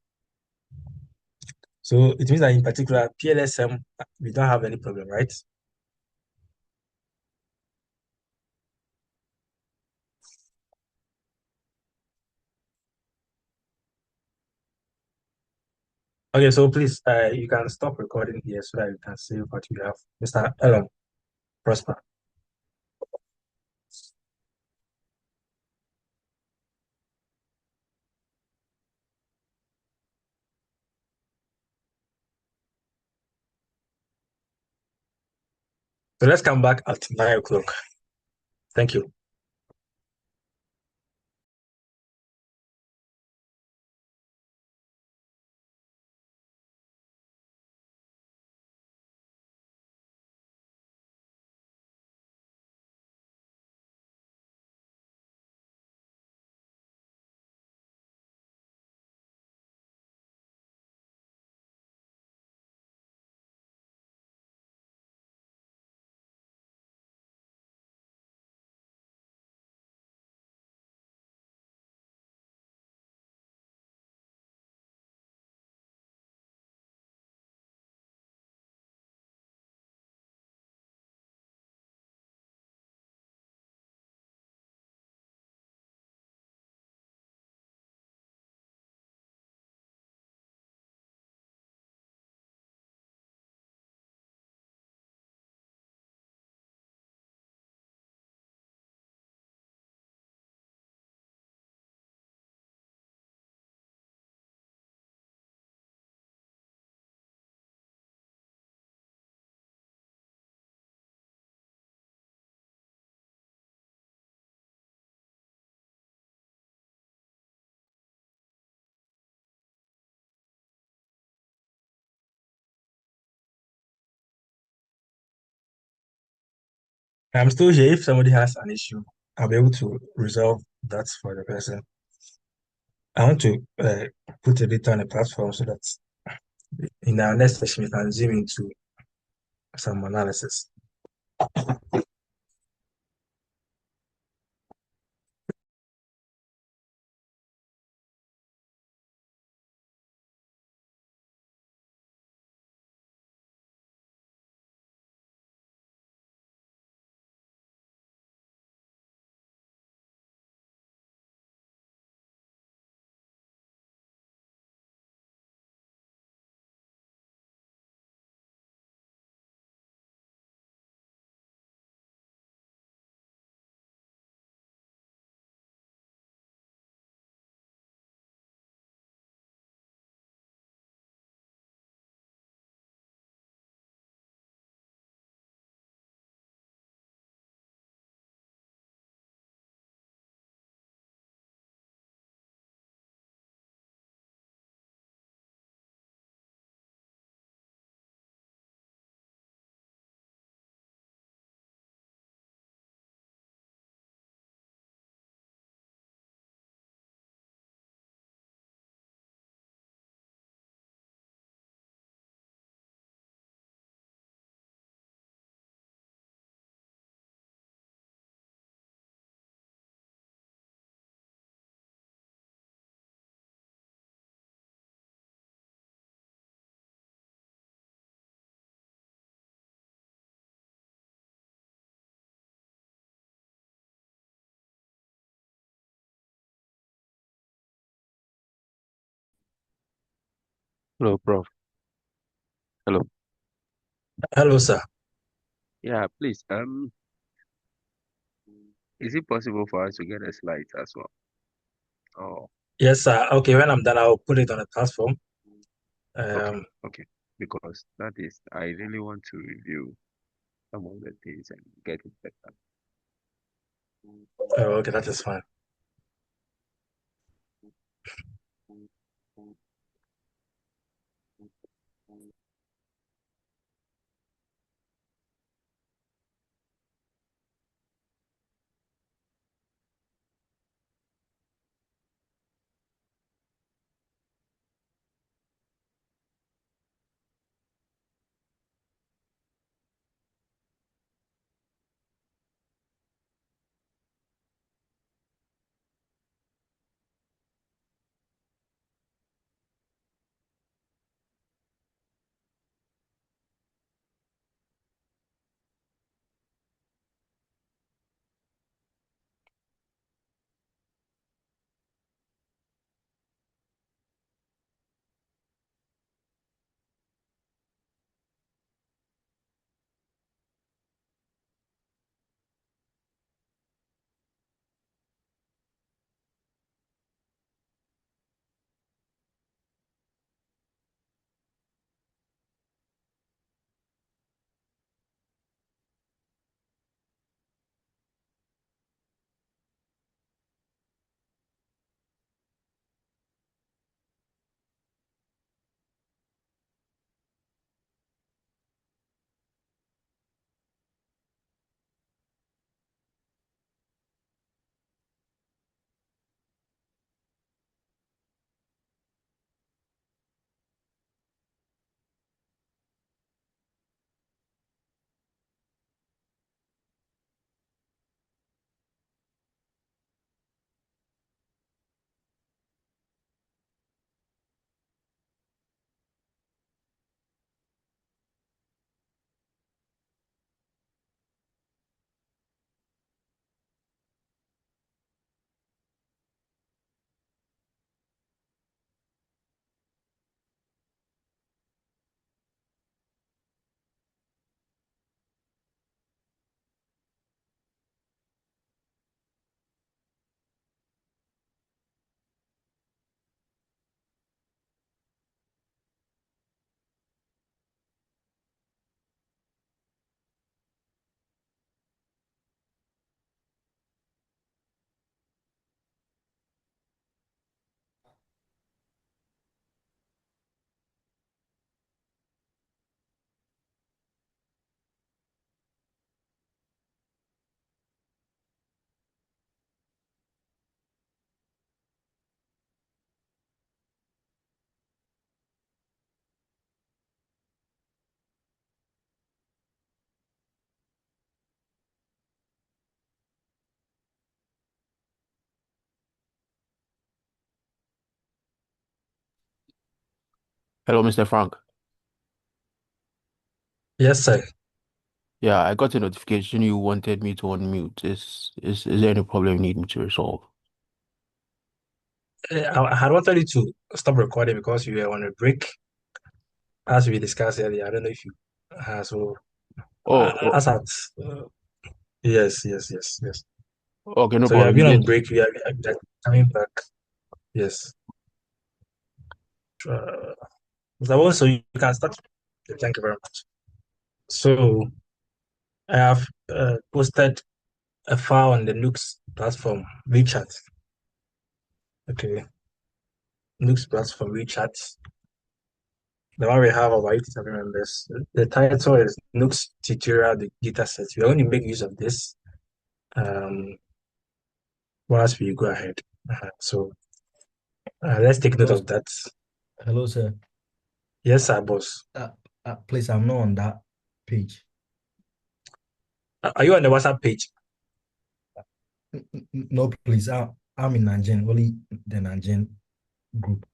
So it means that in particular, PLSM, we don't have any problem, right? Okay, so please, you can stop recording here so that you can see what you have. Mr. Ellen, Prosper. So let's come back at 9 o'clock. Thank you. I'm still here. If somebody has an issue, I'll be able to resolve that for the person. I want to put the data on the platform so that in our next session we can zoom into some analysis. Hello, Prof. Hello. Hello, sir. Yeah, please. Is it possible for us to get a slide as well? Oh, Yes, sir. Okay, when I'm done, I'll put it on the platform. okay, Um, okay. Because that is, I really want to review some of the things and get it better. okay, that is fine. Hello, Mr. Frank. Yes, sir. Yeah, I got a notification you wanted me to unmute. Is there any problem you need me to resolve? I had wanted you to stop recording because you were on a break, as we discussed earlier. I don't know if you, so Oh, oh, as at yes, yes, yes, yes. okay, no So we have problem. been You on did. break. We are coming back. Yes. Uh, so you can start. Thank you very much. So I have posted a file on the NUGS platform, WeChat. Okay, NUGS platform, WeChat. The one we have our 87 members. The title is NUGS tutorial the data set. We are going to make use of this once we go ahead. So let's take note Hello, of that. hello, sir. Yes, sir, boss. Please, I'm not on that page. Are you on the WhatsApp page? No, please, I'm in Nanjing, only the Nanjing group.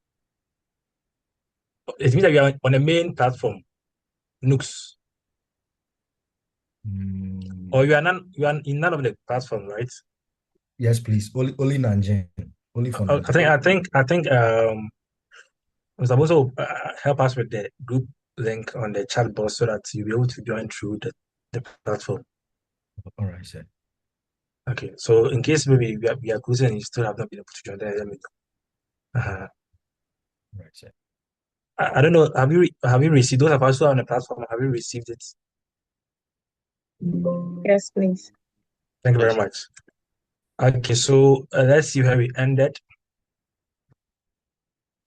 It means that you are on the main platform, NUGS, or Mm, you are in none of the platform, right? yes, please, only Nanjing, only for I Nanjing. think Mr. Boso help us with the group link on the chat box so that you'll be able to join through the platform. All right, sir. Okay, so in case maybe we are closing and you still have not been able to join, then let me know. All right, sir. I don't know. Have you received those of us who are on the platform? Have you received it? Yes, please. Thank you very Yes. much. Okay, so let's see where we ended.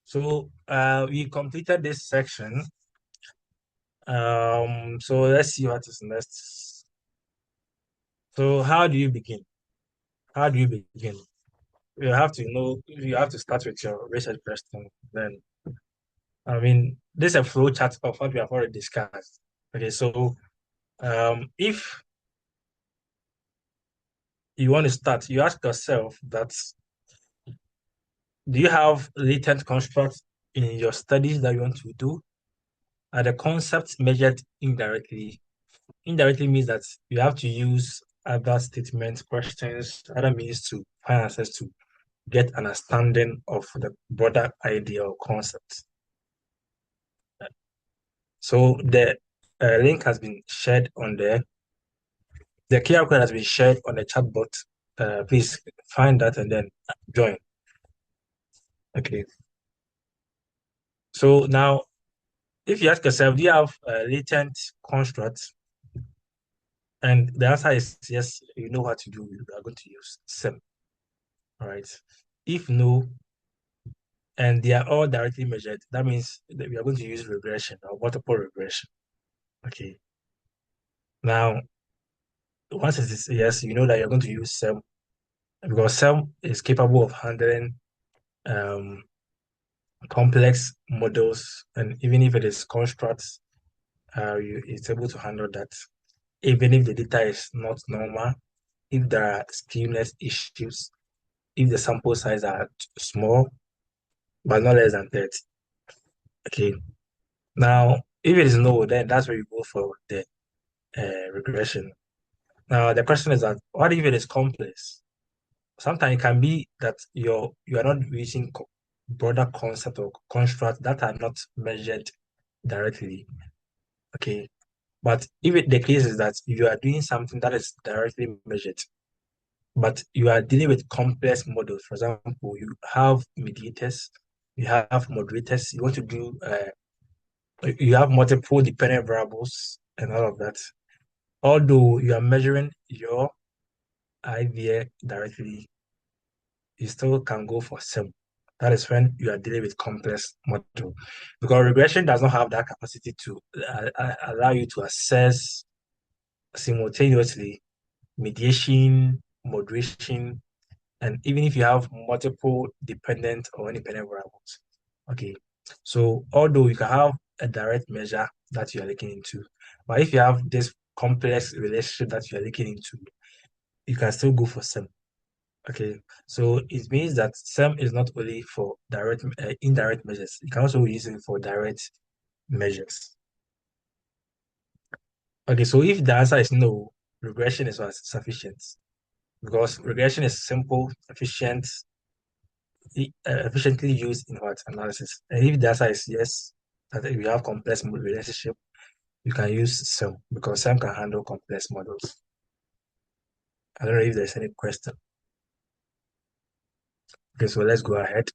So we completed this section. So let's see what is next. So how do you begin? How do you begin? You have to know. You have to start with your research question. Then, I mean, this is a flow chart of what we have already discussed. Okay, so if you want to start, you ask yourself that do you have latent constructs in your studies that you want to do? Are the concepts measured indirectly? Indirectly means that you have to use other statements, questions, other means to find answers to get an understanding of the broader idea or concept. So the link has been shared on the QR code has been shared on the chat bot. Please find that and then join. Okay. So now, if you ask yourself, do you have latent constructs? And the answer is yes, you know what to do. You are going to use SEM. All right. If no, and they are all directly measured, that means that we are going to use regression or multiple regression. Okay. Now, once it is yes, you know that you're going to use SEM because SEM is capable of handling um, complex models, and even if it is constructs, it's able to handle that. Even if the data is not normal, if there are skewness issues, if the sample size are small, but not less than 30. Okay. Now, if it is no, then that's where you go for the regression. Now, the question is that what if it is complex? Sometimes it can be that you are not using broader concept or constructs that are not measured directly. Okay. But if the case is that you are doing something that is directly measured, but you are dealing with complex models, for example, you have mediators, you have moderators, you want to do you have multiple dependent variables and all of that. Although you are measuring your IVA directly, you still can go for SEM. That is when you are dealing with complex model. Because regression does not have that capacity to allow you to assess simultaneously mediation, moderation, and even if you have multiple dependent or independent variables. Okay. So although you can have a direct measure that you are looking into, but if you have this complex relationship that you are looking into, you can still go for SEM. Okay, so it means that SEM is not only for indirect measures. You can also use it for direct measures. Okay, so if the answer is no, regression is what? Sufficient, because regression is simple, efficiently used in what? Analysis. And if the answer is yes, that we have complex relationship, you can use SEM because SEM can handle complex models. I don't know if there's any question. Okay, so let's go ahead.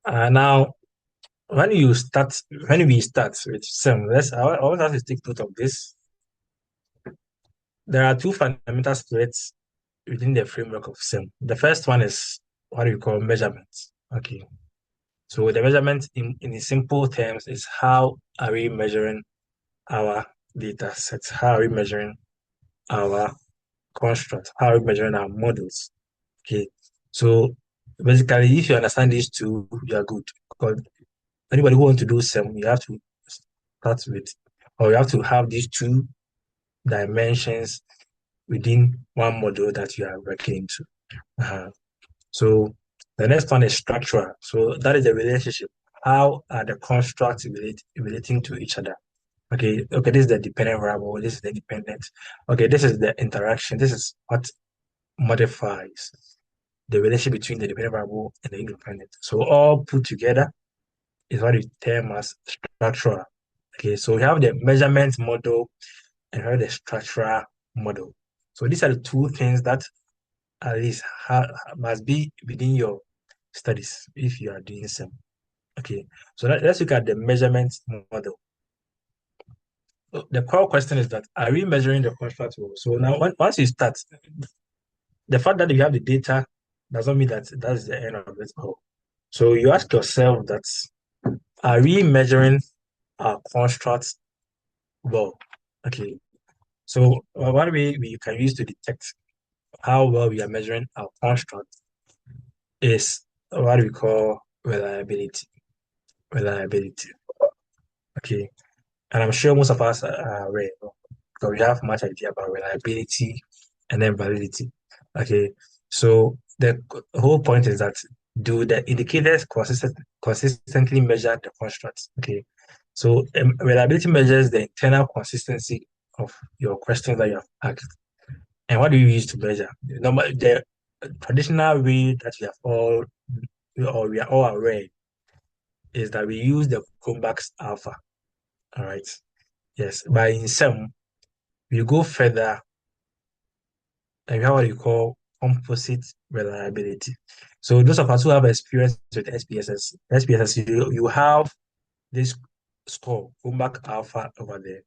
Now, when we start with SEM, I want us to take note of this. There are two fundamental splits within the framework of SEM. The first one is what we call measurements. Okay. So the measurement in simple terms is how are we measuring our data sets? How are we measuring our constructs? How are we measuring our models? Okay. So basically, if you understand these two, you are good. Because anybody who wants to do SEM, you have to start with, or you have to have these two dimensions within one model that you are working into. So the next one is structural. So that is the relationship. How are the constructs relating to each other? Okay, this is the dependent variable, this is the dependent. Okay, this is the interaction. This is what modifies the relationship between the dependent variable and the independent. So all put together is what we term as structural. Okay, so we have the measurement model and we have the structural model. So these are the two things that at least must be within your studies if you are doing some. Okay, so let's look at the measurement model. So the core question is that are we measuring the construct well? So now once you start, the fact that you have the data doesn't mean that that's the end of it all. So you ask yourself that are we measuring our constructs well? Okay, so one way we can use to detect how well we are measuring our construct is what we call reliability. Reliability. Okay. And I'm sure most of us are aware, because we have much idea about reliability and then validity. Okay. So the whole point is that do the indicators consistently measure the constructs? Okay. So reliability measures the internal consistency of your questions that you have asked. And what do you use to measure? The traditional way that we are all aware is that we use the Chromebox alpha. All right. Yes. But in SEM, we go further and we have what you call composite reliability. So those of us who have experience with SPSS, you have this score, Chromebox alpha over there.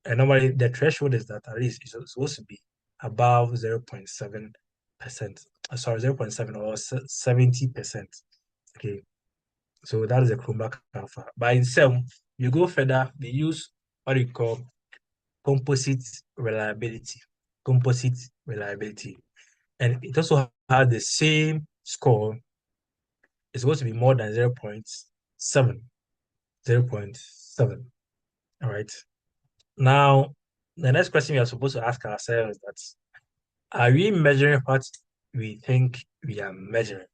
And normally the threshold is that at least it's supposed to be above 0.7%. Sorry, 0.7 or 70%. Okay. So that is the Chromebox alpha. But in SEM, you go further, we use what you call composite reliability. Composite reliability. And it also has the same score. It's supposed to be more than 0.7. 0.7. All right. Now, the next question we are supposed to ask ourselves is that are we measuring what we think we are measuring?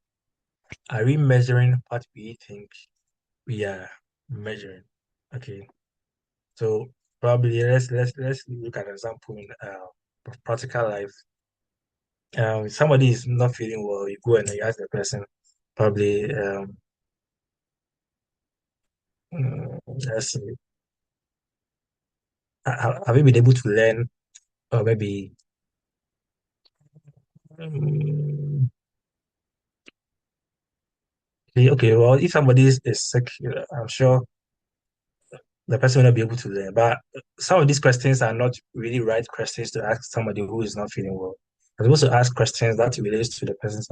Are we measuring what we think we are measuring? Okay. So probably let's look at an example in practical life. Somebody is not feeling well, you go and you ask the person, probably let's see, have you been able to learn, or maybe um, okay, well, if somebody is sick, I'm sure the person will not be able to learn. But some of these questions are not really right questions to ask somebody who is not feeling well. You're supposed to ask questions that relates to the person's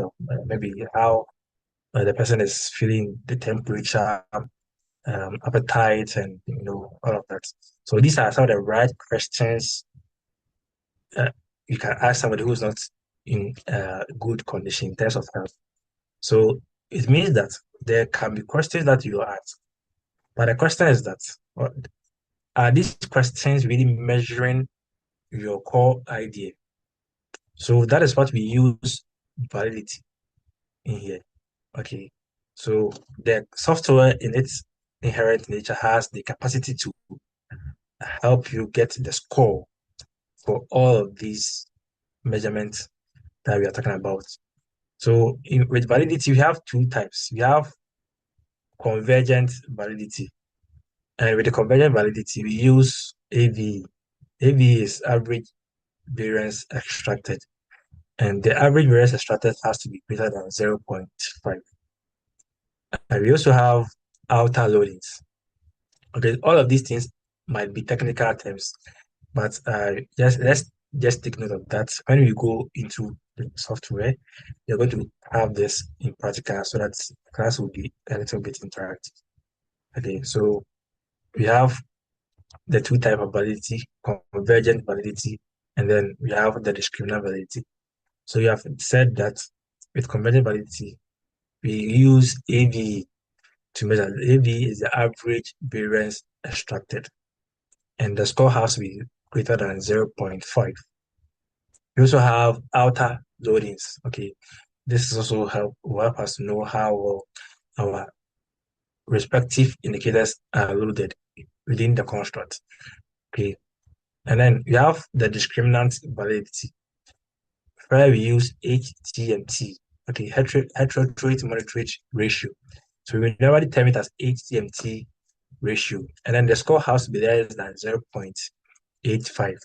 maybe how the person is feeling, the temperature, appetite, and all of that. So these are some of the right questions you can ask somebody who's not in good condition in terms of health. So it means that there can be questions that you ask, but the question is that are these questions really measuring your core idea? So that is what we use validity in here. Okay. So the software in its inherent nature has the capacity to help you get the score for all of these measurements that we are talking about. So with validity, we have two types. We have convergent validity. And with the convergent validity, we use AV. AV is average variance extracted. And the average variance extracted has to be greater than 0.5. And we also have outer loadings. Okay, all of these things might be technical terms, but let's just take note of that. When we go into the software, you're going to have this in practical so that class will be a little bit interactive. Okay, so we have the two type of validity, convergent validity, and then we have the discriminant validity. So you have said that with convergent validity, we use AV to measure. AV is the average variance extracted, and the score has to be greater than 0.5. We also have outer loadings. Okay, this is also will help us to know how well our respective indicators are loaded within the construct. Okay, and then we have the discriminant validity, where we use HTMT. Okay, heterotrait monotrate ratio. So we normally term it as HTMT ratio, and then the score has to be less than 0.85.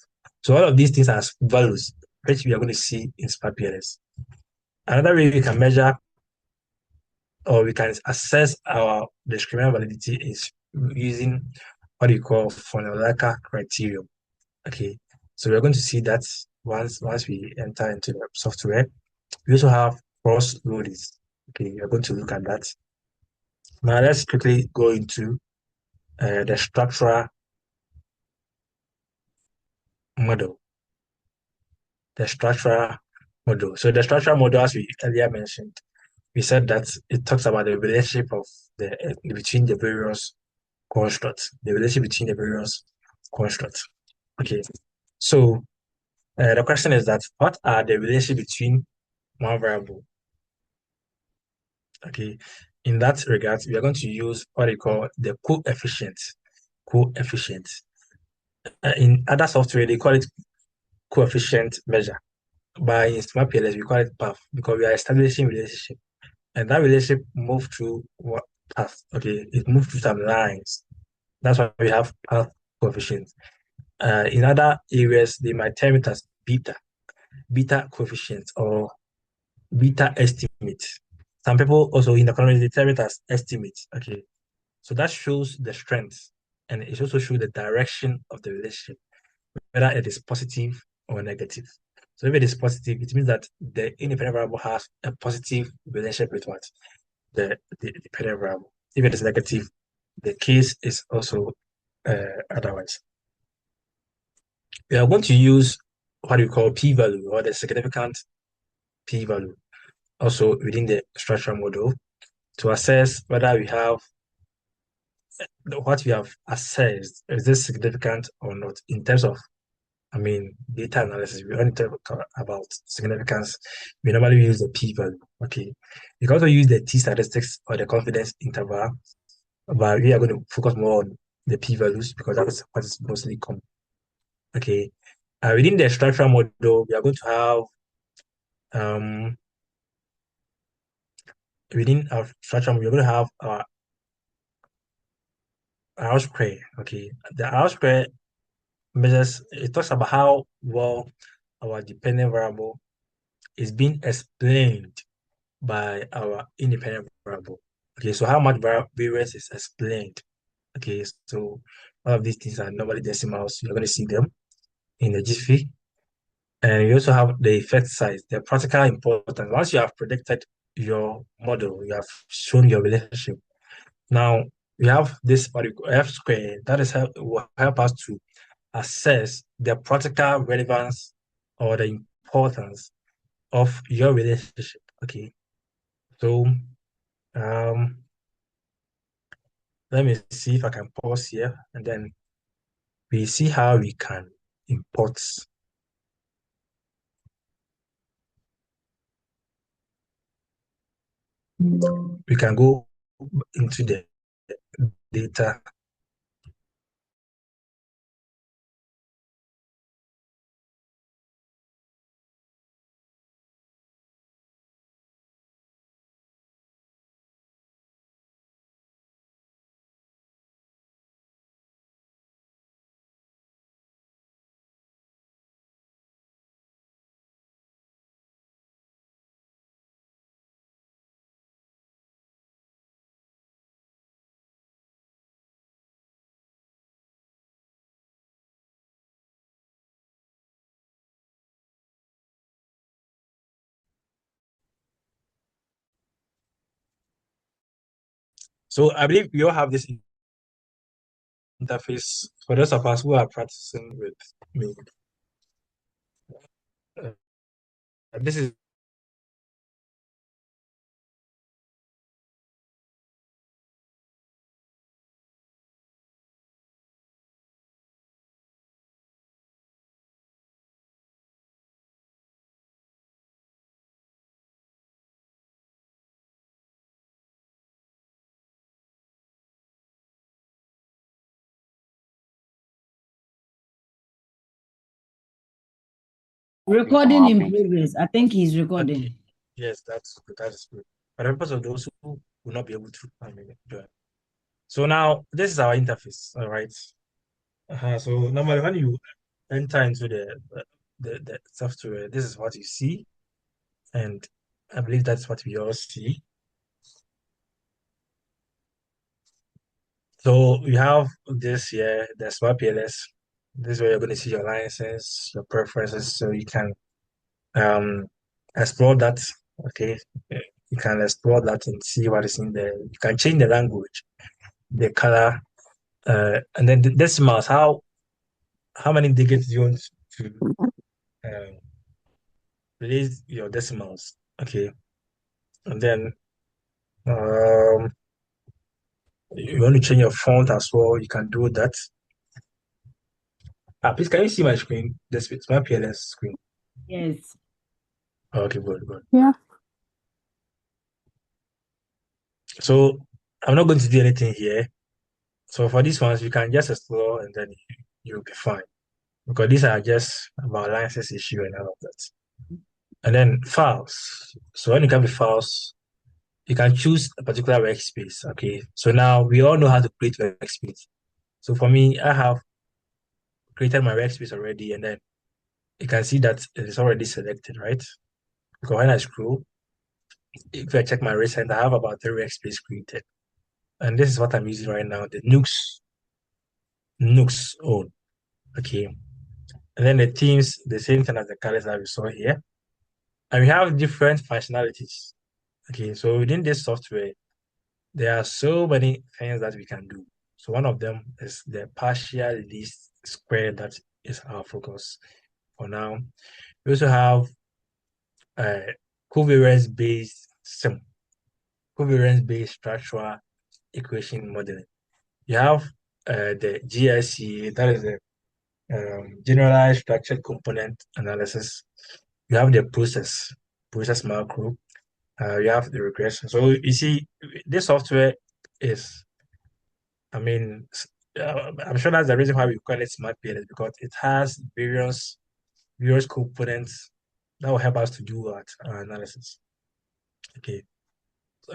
So all of these things are values which we are going to see in SmartPLS. Another way we can measure or we can assess our discriminant validity is using what we call phonological criterion. Okay, so we're going to see that once we enter into the software. We also have cross loadings. Okay, we're going to look at that. Now let's quickly go into the structural model. The structural model. So the structural model, as we earlier mentioned, we said that it talks about the relationship of the between the various constructs. The relationship between the various constructs. Okay. So the question is that what are the relationship between one variable? Okay. In that regard, we are going to use what they call the coefficient. Coefficient. In other software, they call it coefficient measure. But in SmartPLS, we call it path because we are establishing relationship. And that relationship moved through what path? Okay, it moved through some lines. That's why we have path coefficient. In other areas, they might term it as beta coefficient or beta estimate. Some people also in the economy they term it as estimate. Okay, so that shows the strength and it also shows the direction of the relationship, whether it is positive or negative. So if it is positive, it means that the independent variable has a positive relationship with what? The dependent variable. If it is negative, the case is also otherwise. We are going to use what we call p-value or the significant p-value also within the structural model to assess whether we have what we have assessed, is this significant or not in terms of data analysis. We only talk about significance. We normally use the p-value. Okay. You can also use the t-statistics or the confidence interval, but we are going to focus more on the p-values because that is what is mostly common. Okay. Within the structural model, we are going to have within our structural model, we're going to have our R square. Okay. The R square measures, it talks about how well our dependent variable is being explained by our independent variable. Okay, so how much variance is explained? Okay, so all of these things are normally decimals. You're going to see them in the GIF. And you also have the effect size, the practical importance. Once you have predicted your model, you have shown your relationship. Now we have this what we call F squared. That is will help us to assess the practical relevance or the importance of your relationship. Okay, so let me see if I can pause here and then we see how we can import. We can go into the data. So I believe we all have this interface for those of us who are practicing with me. This is Recording in progress. I think he's recording. okay. Yes, that's good. That is good. For the purpose of those who will not be able to join. So now this is our interface. All right. So normally when you enter into the software, this is what you see, and I believe that's what we all see. So we have this here, the SmartPLS. This is where you're going to see your license, your preferences, so you can explore that. Okay, you can explore that and see what is in there. You can change the language, the color, and then the decimals. How many digits do you want to release your decimals? Okay, and then um, you want to change your font as well. You can do that. Please, can you see my screen? This is my PLS screen. Yes. Okay, good. Yeah. So I'm not going to do anything here. So for these ones, you can just explore and then you'll be fine. Because these are just about license issue and all of that. And then files. So when you come to files, you can choose a particular workspace. Okay. So now we all know how to create workspace. So for me, I have created my workspace already, and then you can see that it is already selected, right? Because when I scroll, if I check my recent, I have about 3 workspace created. And this is what I'm using right now, the NUGS own. Okay. And then the themes, the same thing as the colors that we saw here. And we have different functionalities. Okay, so within this software, there are so many things that we can do. So one of them is the partial least square that is our focus for now. We also have covariance-based SIM, covariance-based structural equation modeling. You have the GSE, that is the generalized structured component analysis. You have the process macro. You have the regression. So you see, this software is, I'm sure that's the reason why we call it SmartPLS, because it has various components that will help us to do our analysis. Okay,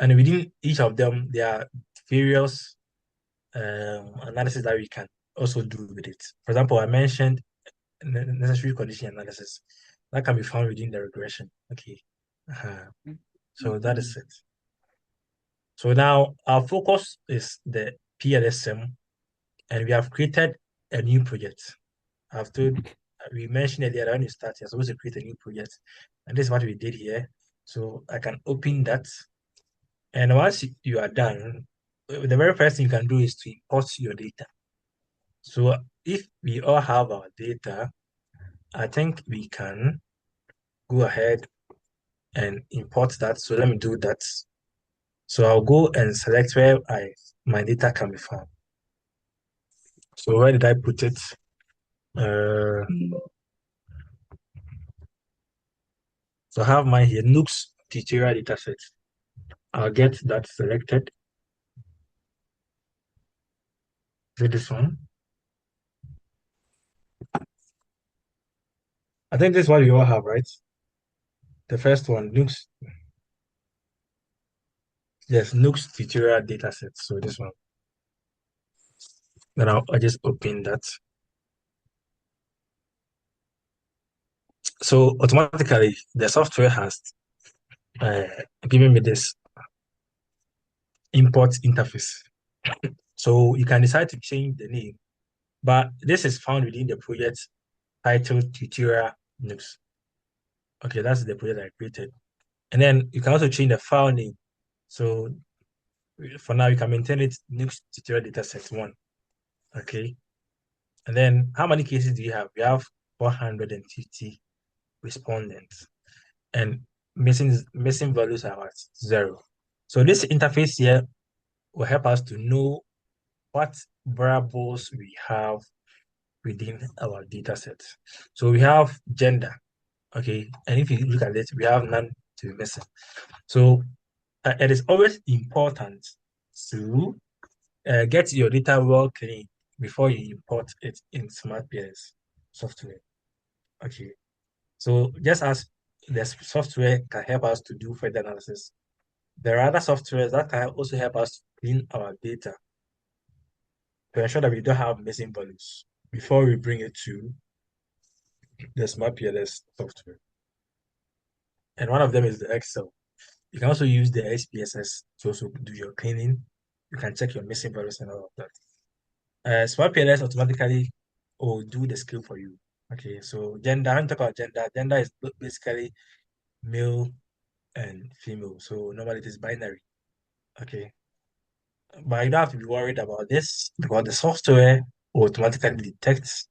and within each of them, there are various analysis that we can also do with it. For example, I mentioned necessary condition analysis that can be found within the regression. Okay, so that is it. So now our focus is the PLS-SEM, and we have created a new project. We mentioned earlier that when you start, you're supposed to create a new project, and this is what we did here. So I can open that, and once you are done, the very first thing you can do is to import your data. So if we all have our data, I think we can go ahead and import that. So let me do that. So I'll go and select where my data can be found. So where did I put it? Uh, so I have mine here, NUGS tutorial dataset. I'll get that selected. Is it this one? I think this is what we all have, right? The first one, NUGS. Yes, NUGS tutorial dataset. So this one. Then I'll just open that. So automatically, the software has uh, given me this import interface. So you can decide to change the name, but this is found within the project title tutorial NUGS. Okay, that's the project I created. And then you can also change the file name. So for now, you can maintain it NUGS tutorial dataset 1. Okay. And then how many cases do you have? We have 450 respondents. And missing values are at 0. So this interface here will help us to know what variables we have within our data set. So we have gender, okay, and if you look at it, we have none to be missing. So it is always important to get your data well clean before you import it in SmartPLS software. Okay, so just as the software can help us to do further analysis, there are other softwares that can also help us to clean our data to ensure that we don't have missing values before we bring it to the SmartPLS software. And one of them is the Excel. You can also use the SPSS to also do your cleaning. You can check your missing values and all of that. SmartPLS automatically will do the skill for you. Okay, so gender, when you talk about gender, gender is basically male and female. So normally it is binary. Okay. But you don't have to be worried about this because the software will automatically detect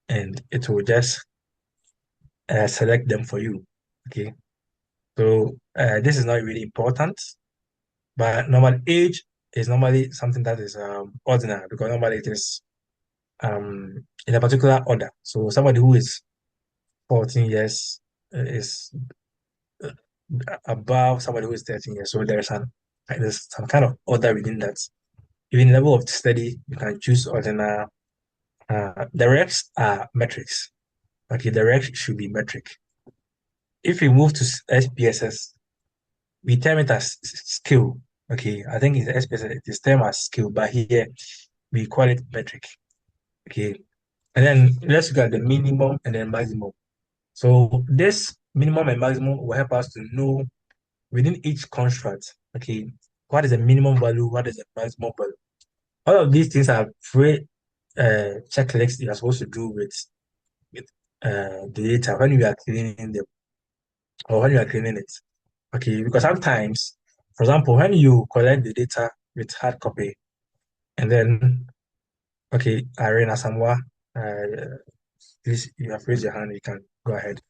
and it will just select them for you. Okay. So this is not really important, but normal age is normally something that is ordinary because normally it is in a particular order. So somebody who is 14 years is uh, above somebody who is 13 years. So there's some kind of order within that. Even level of study, you can choose ordinary. The recs are metrics. Okay, the recs should be metric. If we move to SPSS, we term it as skill. Okay, I think in SPSS it is termed as skill, but here we call it metric. Okay, and then let's look at the minimum and then maximum. So this minimum and maximum will help us to know within each construct, okay, what is the minimum value, what is the maximum value. All of these things are free checklists you are supposed to do with the data when you are cleaning them or when you are cleaning it. Okay, because sometimes, for example, when you collect the data with hard copy and then, okay, Irene Asamoah, please, you have raised your hand, you can go ahead.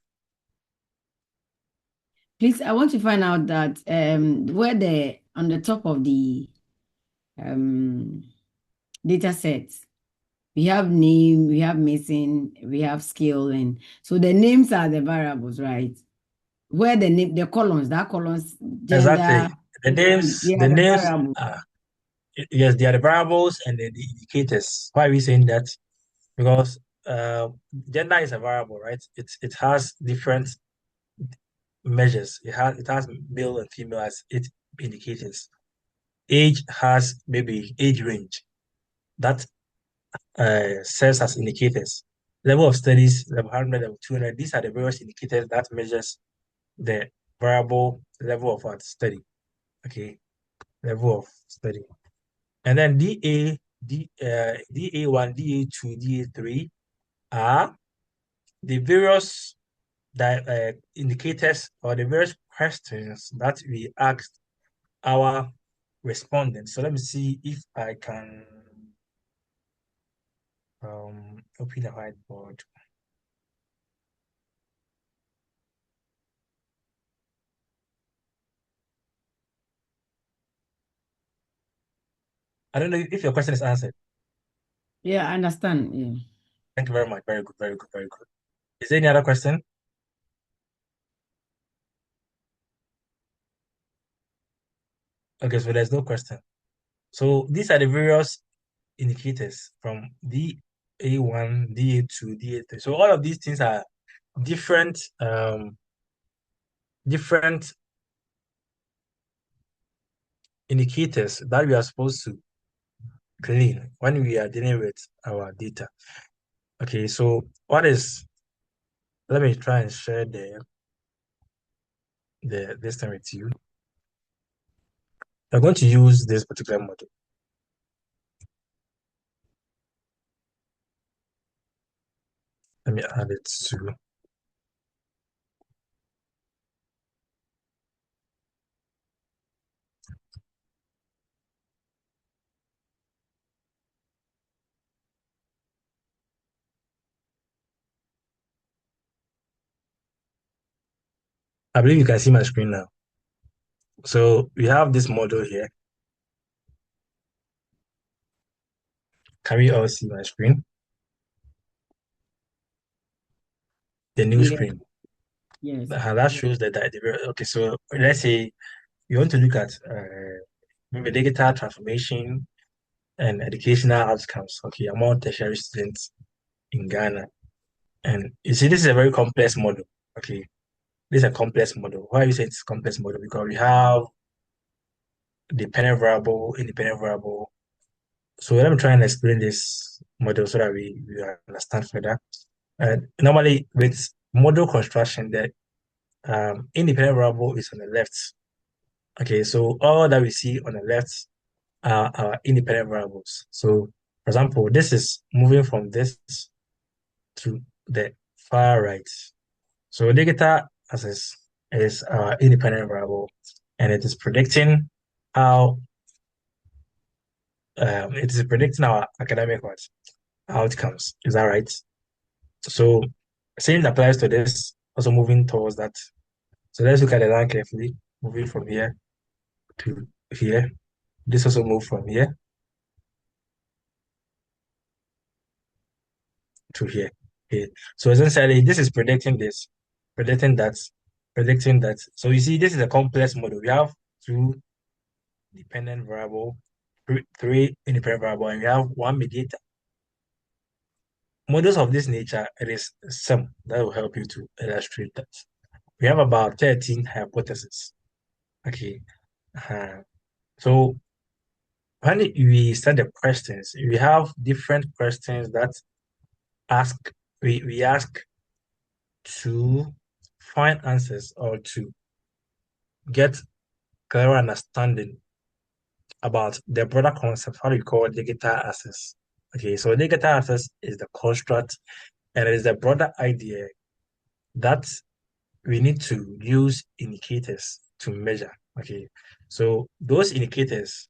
Please, I want to find out that where on the top of the data sets, we have name, we have missing, we have skill, and so the names are the variables, right? Where the name, the columns, gender. Exactly. The names, they are the the names, variables. yes, they are the variables and the indicators. Why are we saying that? Because gender is a variable, right? It has different measures. It has male and female as its indicators. Age has maybe age range that serves as indicators. Level of studies, level 100, level 200. These are the various indicators that measures the variable level of our study. Okay, level of study. And then DA1, DA2, DA3 are the various indicators or the various questions that we asked our respondents. So let me see if I can open the whiteboard. I don't know if your question is answered. Yeah, I understand. Yeah. Thank you very much. Very good, very good, very good. Is there any other question? Okay, so there's no question. So these are the various indicators from DA1, DA2, DA3. So all of these things are different different indicators that we are supposed to clean when we are dealing with our data. Okay, so let me try and share this thing with you. We're going to use this particular model. Let me add it to I believe you can see my screen now. So we have this model here. Can we all see my screen? The new Yeah. screen. Yes. That shows that okay, so let's say you want to look at maybe digital transformation and educational outcomes, okay, among tertiary students in Ghana. And you see, this is a very complex model. Okay, this is a complex model. Why you say it's complex model? Because we have dependent variable, independent variable. So let me try and explain this model so that we understand further. Normally, with model construction, the independent variable is on the left. Okay, so all that we see on the left are our independent variables. So, for example, this is moving from this to the far right. So data access is our independent variable, and it is predicting how our academic outcomes. Is that right? So same applies to this, also moving towards that. So let's look at the line carefully, moving from here to here. This also move from here to here. Okay. So essentially, this is predicting this, predicting that, predicting that. So you see, this is a complex model. We have two dependent variable, three independent variable, and we have one mediator. Models of this nature, it is some that will help you to illustrate that. We have about 13 hypotheses. Okay. So when we start the questions, we have different questions that ask we ask to find answers or to get clearer understanding about the broader concept, how we call digital access. Okay, so digital access is the construct and it is the broader idea that we need to use indicators to measure. Okay, so those indicators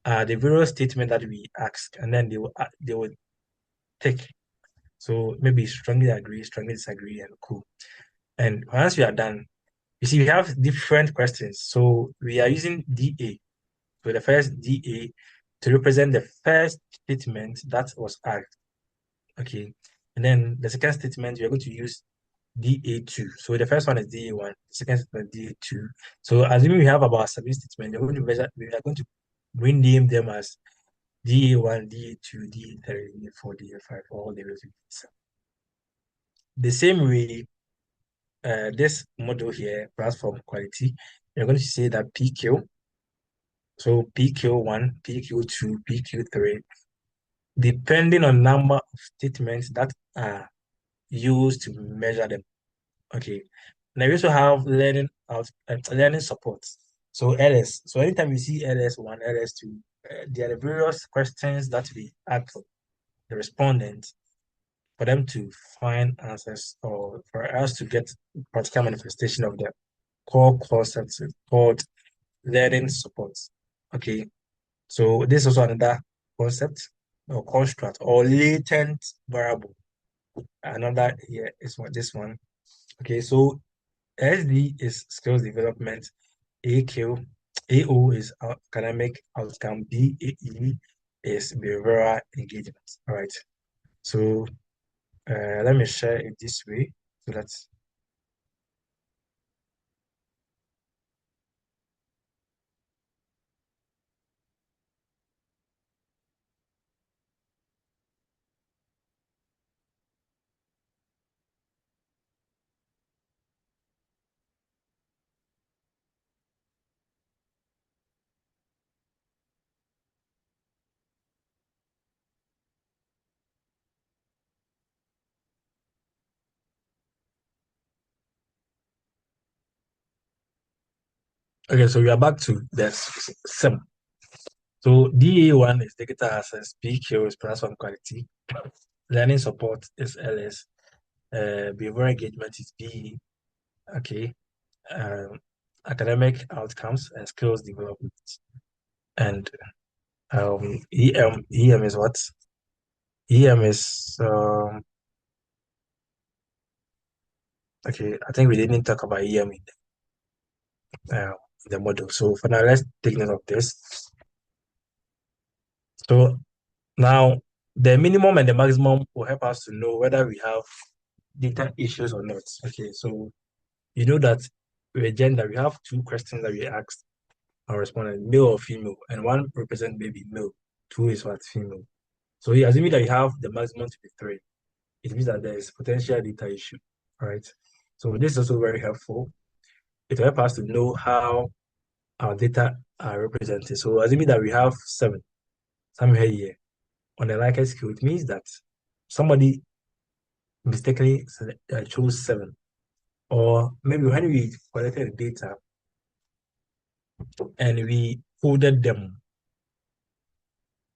are the various statements that we ask, and then they will take. So maybe strongly agree, strongly disagree, and cool. And once we are done, you see we have different questions. So we are using DA. So the first DA to represent the first statement that was asked. Okay. And then the second statement, we are going to use DA2. So the first one is DA1, the second statement DA2. So assuming we have about 7 statements, we are going to rename them as DA1, DA2, DA3, DA4, DA5, all the way to DA7. The same way, this model here, platform quality, we're going to say that PQ. So PQ1, PQ2, PQ3, depending on number of statements that are used to measure them. Okay. Now we also have learning support. So LS. So anytime you see LS1, LS2, there are various questions that we ask the respondent for them to find answers or for us to get practical manifestation of the core concepts called learning support. Okay. So this is also another concept or construct or latent variable. Another here is this one. Okay, so SD is skills development, AO is academic outcome, BAE is behavioral engagement. All right. So Let me share it this way. So let's. Okay, so we are back to the SEM. So DA1 is data access, PQ is platform quality, learning support is LS, behavioral engagement is BE, okay, academic outcomes and skills development. And EM is what? EM is okay, I think we didn't talk about EM in the model. So for now, let's take note of this. So now the minimum and the maximum will help us to know whether we have data issues or not. Okay, so you know that with gender, we have two questions that we asked our respondent, male or female, and one represent maybe male, two is what female. So assuming that you have the maximum to be 3, it means that there is potential data issue. All right. So this is also very helpful. It will help us to know how our data are represented. So assuming that we have 7 somewhere here on the Likert scale, it means that somebody mistakenly chose 7. Or maybe when we collected the data and we coded them,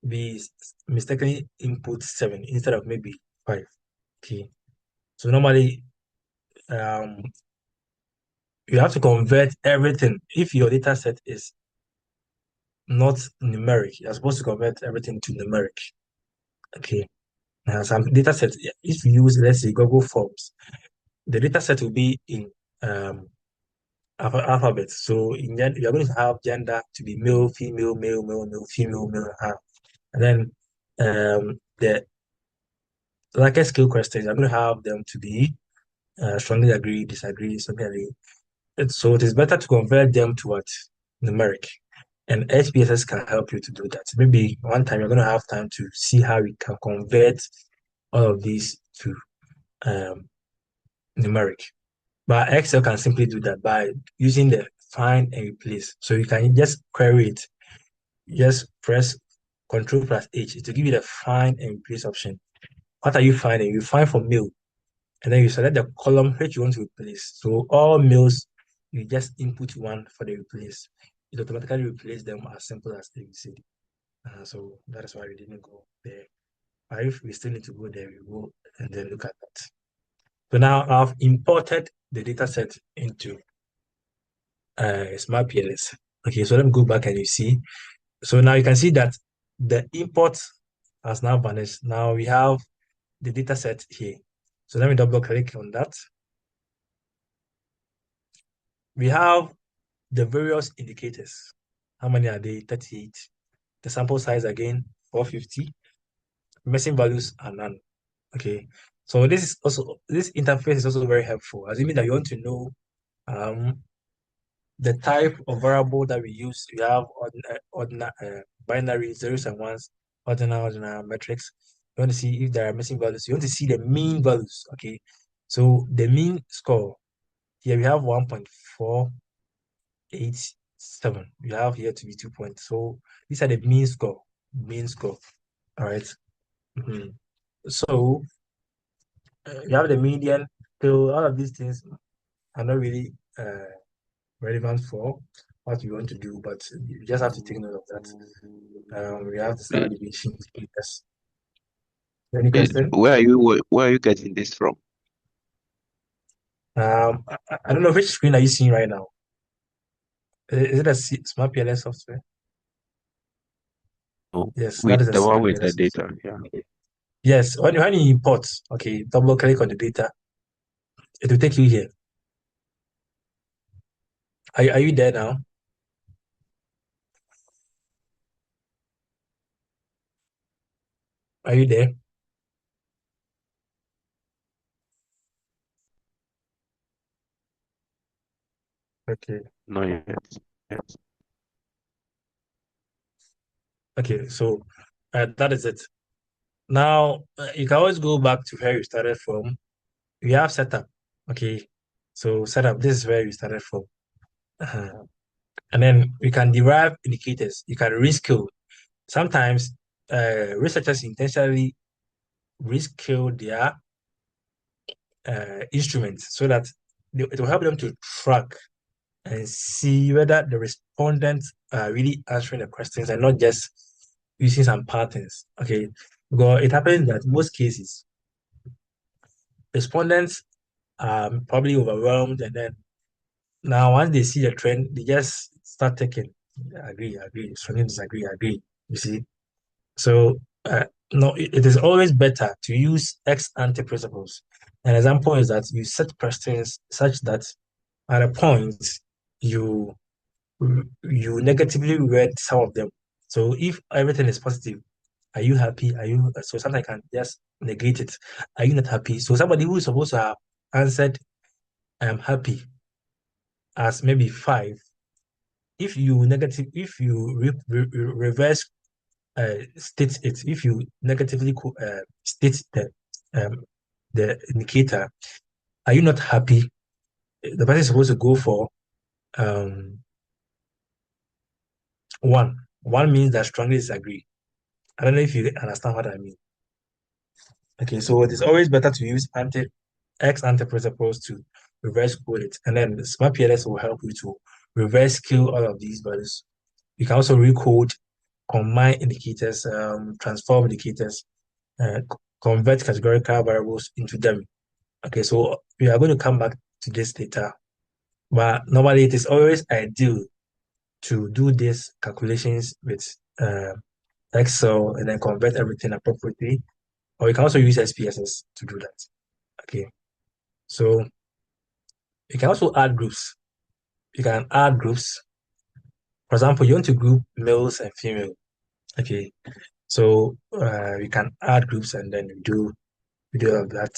we mistakenly input 7 instead of maybe 5. Okay. So normally, you have to convert everything. If your data set is not numeric, you're supposed to convert everything to numeric. Okay. Now, some data sets, if you use, let's say, Google Forms, the data set will be in alphabet. So you're going to have gender to be male, female, male, male, male, female, male, and then the like a skill questions, I'm going to have them to be strongly agree, disagree, something like that. So it is better to convert them to what? Numeric. And HPSS can help you to do that. Maybe one time you're going to have time to see how we can convert all of these to numeric. But Excel can simply do that by using the find and replace. So you can just query it. Just press Control plus H to give you the find and replace option. What are you finding? You find for male, and then you select the column which you want to replace. So all males, you just input 1 for the replace. It automatically replace them as simple as ABCD. So that is why we didn't go there. But if we still need to go there, we go and then look at that. So now I've imported the data set into SmartPLS. Okay, so let me go back and you see. So now you can see that the import has now vanished. Now we have the data set here. So let me double click on that. We have the various indicators. How many are they? 38. The sample size again, 450. Missing values are none. Okay. So this interface is also very helpful. Assuming that you want to know the type of variable that we use. We have binary zeros and ones, ordinal metrics. You want to see if there are missing values. You want to see the mean values. Okay. So the mean score here we have 1.487. We have here to be 2 points. So these are the mean score. Mean score. All right. So you have the median. So all of these things are not really relevant for what you want to do, but you just have to take note of that. We have the standard deviation. Yes. Any question? Where are you getting this from? I don't know which screen are you seeing right now. Is it a SmartPLS software? Oh, Yes, that with is a the one with the SmartPLS data. software. Yeah. Yes, when you import, okay, double click on the data, it will take you here. Are you there now? Are you there? Okay. Not yet. Yes. Okay. So that is it. Now you can always go back to where you started from. You have setup. Okay. So setup. This is where you started from. Uh-huh. And then we can derive indicators. You can rescale. Sometimes researchers intentionally rescale their instruments so that it will help them to track and see whether the respondents are really answering the questions and not just using some patterns. Okay, because it happens that most cases respondents are probably overwhelmed, and then now once they see the trend, they just start taking agree, strongly disagree, agree. You see, so no, it is always better to use ex ante principles. An example is that you set questions such that at a point you you negatively read some of them. So if everything is positive, are you happy? Are you so sometimes I can just negate it. Are you not happy? So somebody who is supposed to have answered I am happy as maybe 5, if you reverse state it, if you negatively state the indicator, are you not happy? The person is supposed to go for um 1. 1 means that strongly disagree. I don't know if you understand what I mean. Okay, so it is always better to use ex ante principles to reverse code it, and then the SmartPLS will help you to reverse kill all of these values. You can also recode, combine indicators, transform indicators, convert categorical variables into them. Okay, so we are going to come back to this later, but normally it is always ideal to do these calculations with Excel and then convert everything appropriately. Or you can also use SPSS to do that. Okay. So you can also add groups. You can add groups. For example, you want to group males and female. Okay. So you can add groups and then you do all of that.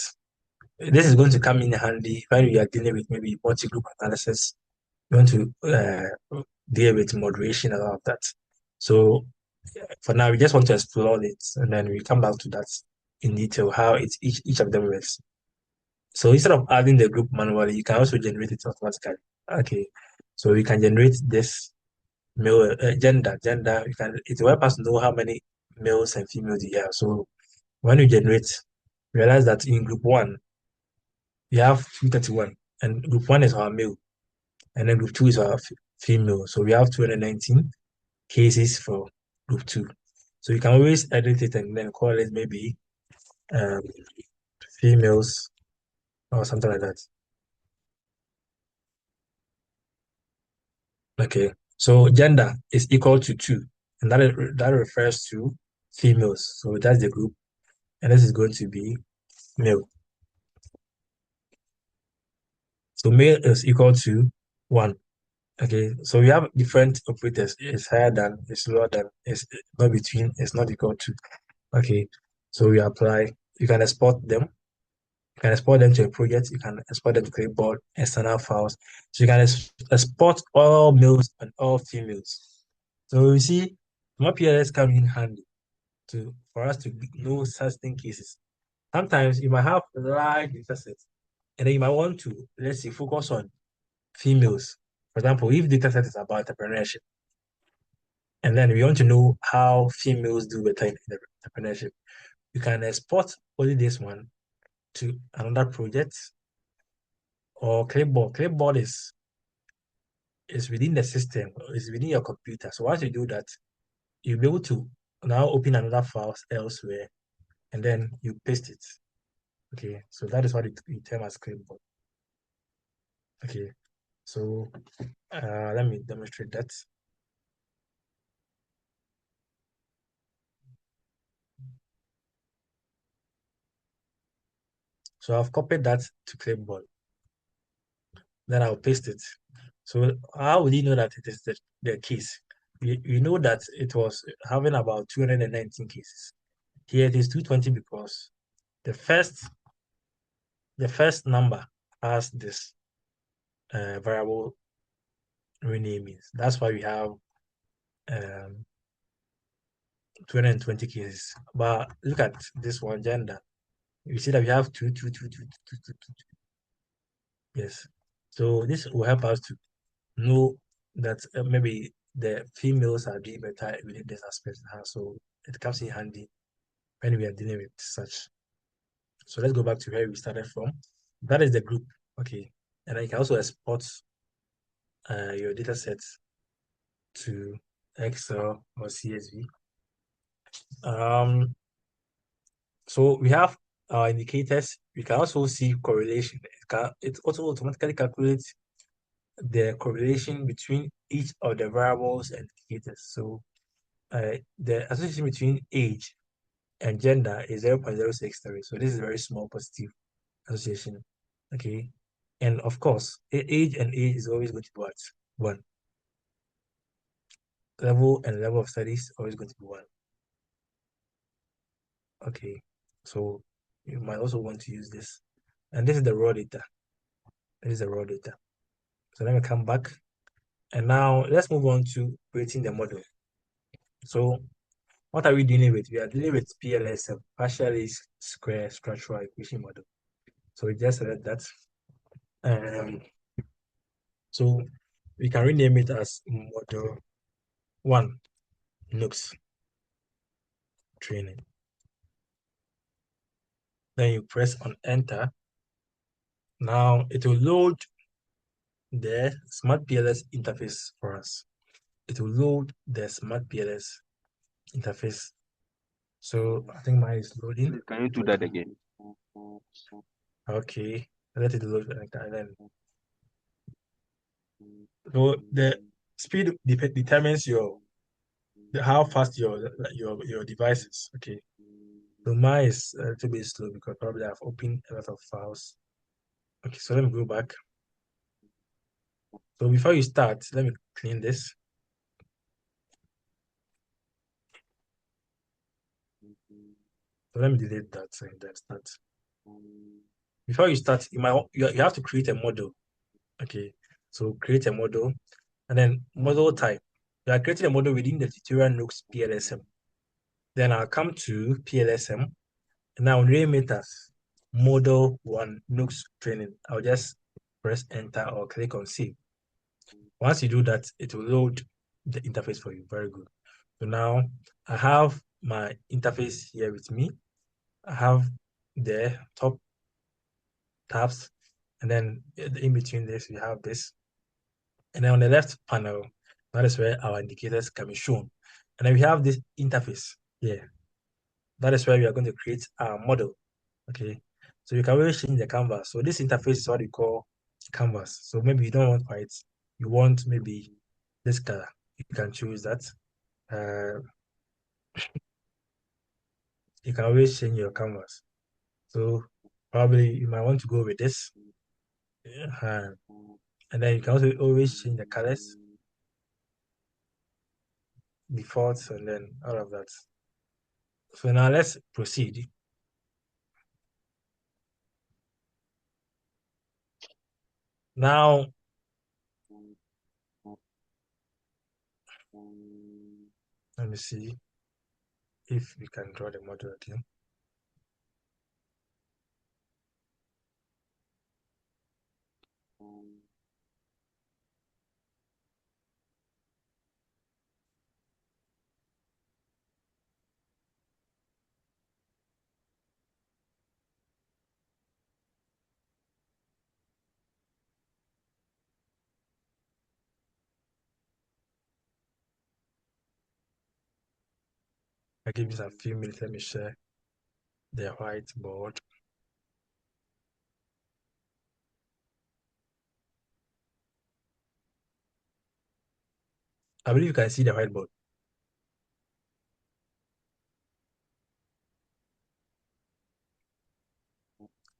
This is going to come in handy when you are dealing with maybe multi-group analysis. You want to deal with moderation and all of that. So for now, we just want to explore it, and then we come back to that in detail how each of them works. So instead of adding the group manually, you can also generate it automatically. Okay, so you can generate this male gender. You can it will help us know how many males and females you have. So when you generate, realize that in group 1 you have 231, and group 1 is our male, and then group 2 is our female. So we have 219 cases for group 2. So you can always edit it and then call it maybe um, females or something like that. Okay, so gender is equal to 2, and that refers to females. So that's the group, and this is going to be male. So male is equal to 1. Okay, so we have different operators. It's higher than, it's lower than, it's not between, it's not equal to. Okay, so we apply. You can export them. You can export them to a project. You can export them to clipboard, external files. So you can export all males and all females. So you see, PLS come in handy for us to know certain cases. Sometimes you might have large data sets, and then you might want to, let's say, focus on females. For example, if data set is about entrepreneurship, and then we want to know how females do better in entrepreneurship, you can export only this one to another project or clipboard. Clipboard is within the system, is within your computer. So once you do that, you'll be able to now open another file elsewhere, and then you paste it. Okay, so that is what we term as clipboard. Okay, so let me demonstrate that. So I've copied that to clipboard. Then I'll paste it. So how would you know that it is the case? We know that it was having about 219 cases. Here it is 220 because the first number has this variable renaming. That's why we have 220 cases. But look at this one, gender. You see that we have two. Yes. So this will help us to know that maybe the females are doing better within this aspect. So it comes in handy when we are dealing with such. So let's go back to where we started from. That is the group. Okay. And then you can also export your data sets to Excel or CSV. So we have our indicators. We can also see correlation. It also automatically calculates the correlation between each of the variables and indicators. So the association between age and gender is 0.063. So this is a very small positive association. Okay. And of course, age and age is always going to be what? 1. Level and level of studies always going to be 1. Okay. So you might also want to use this. And this is the raw data. This is the raw data. So let me come back. And now let's move on to creating the model. So what are we dealing with? We are dealing with PLS-SEM, partially square structural equation model. So we just select that. So we can rename it as model 1 NUGS training. Then you press on enter. Now it will load the SmartPLS interface for us. It will load the SmartPLS interface. So I think mine is loading. Can you do that again? Okay, let it load and then. So the speed determines how fast your device is. Okay, so mine is a little bit slow because probably I've opened a lot of files. Okay, so let me go back. So before you start, let me clean this. So let me delete that and then start. Before you start, you have to create a model. Okay, so create a model and then model type. You are creating a model within the tutorial NUGS PLS-SEM. Then I'll come to PLS-SEM and I'll rename it as model 1 NUGS training. I'll just press enter or click on save. Once you do that, it will load the interface for you. Very good. So now I have my interface here with me. I have the top tabs, and then in between this, we have this. And then on the left panel, that is where our indicators can be shown. And then we have this interface here. That is where we are going to create our model. Okay. So you can always change the canvas. So this interface is what we call canvas. So maybe you don't want white, you want maybe this color. You can choose that. You can always change your canvas. So probably you might want to go with this. And then you can also always change the colors, defaults, and then all of that. So now let's proceed. Now, let me see if we can draw the model again. I give this a few minutes. Let me share the whiteboard. I believe you can see the whiteboard.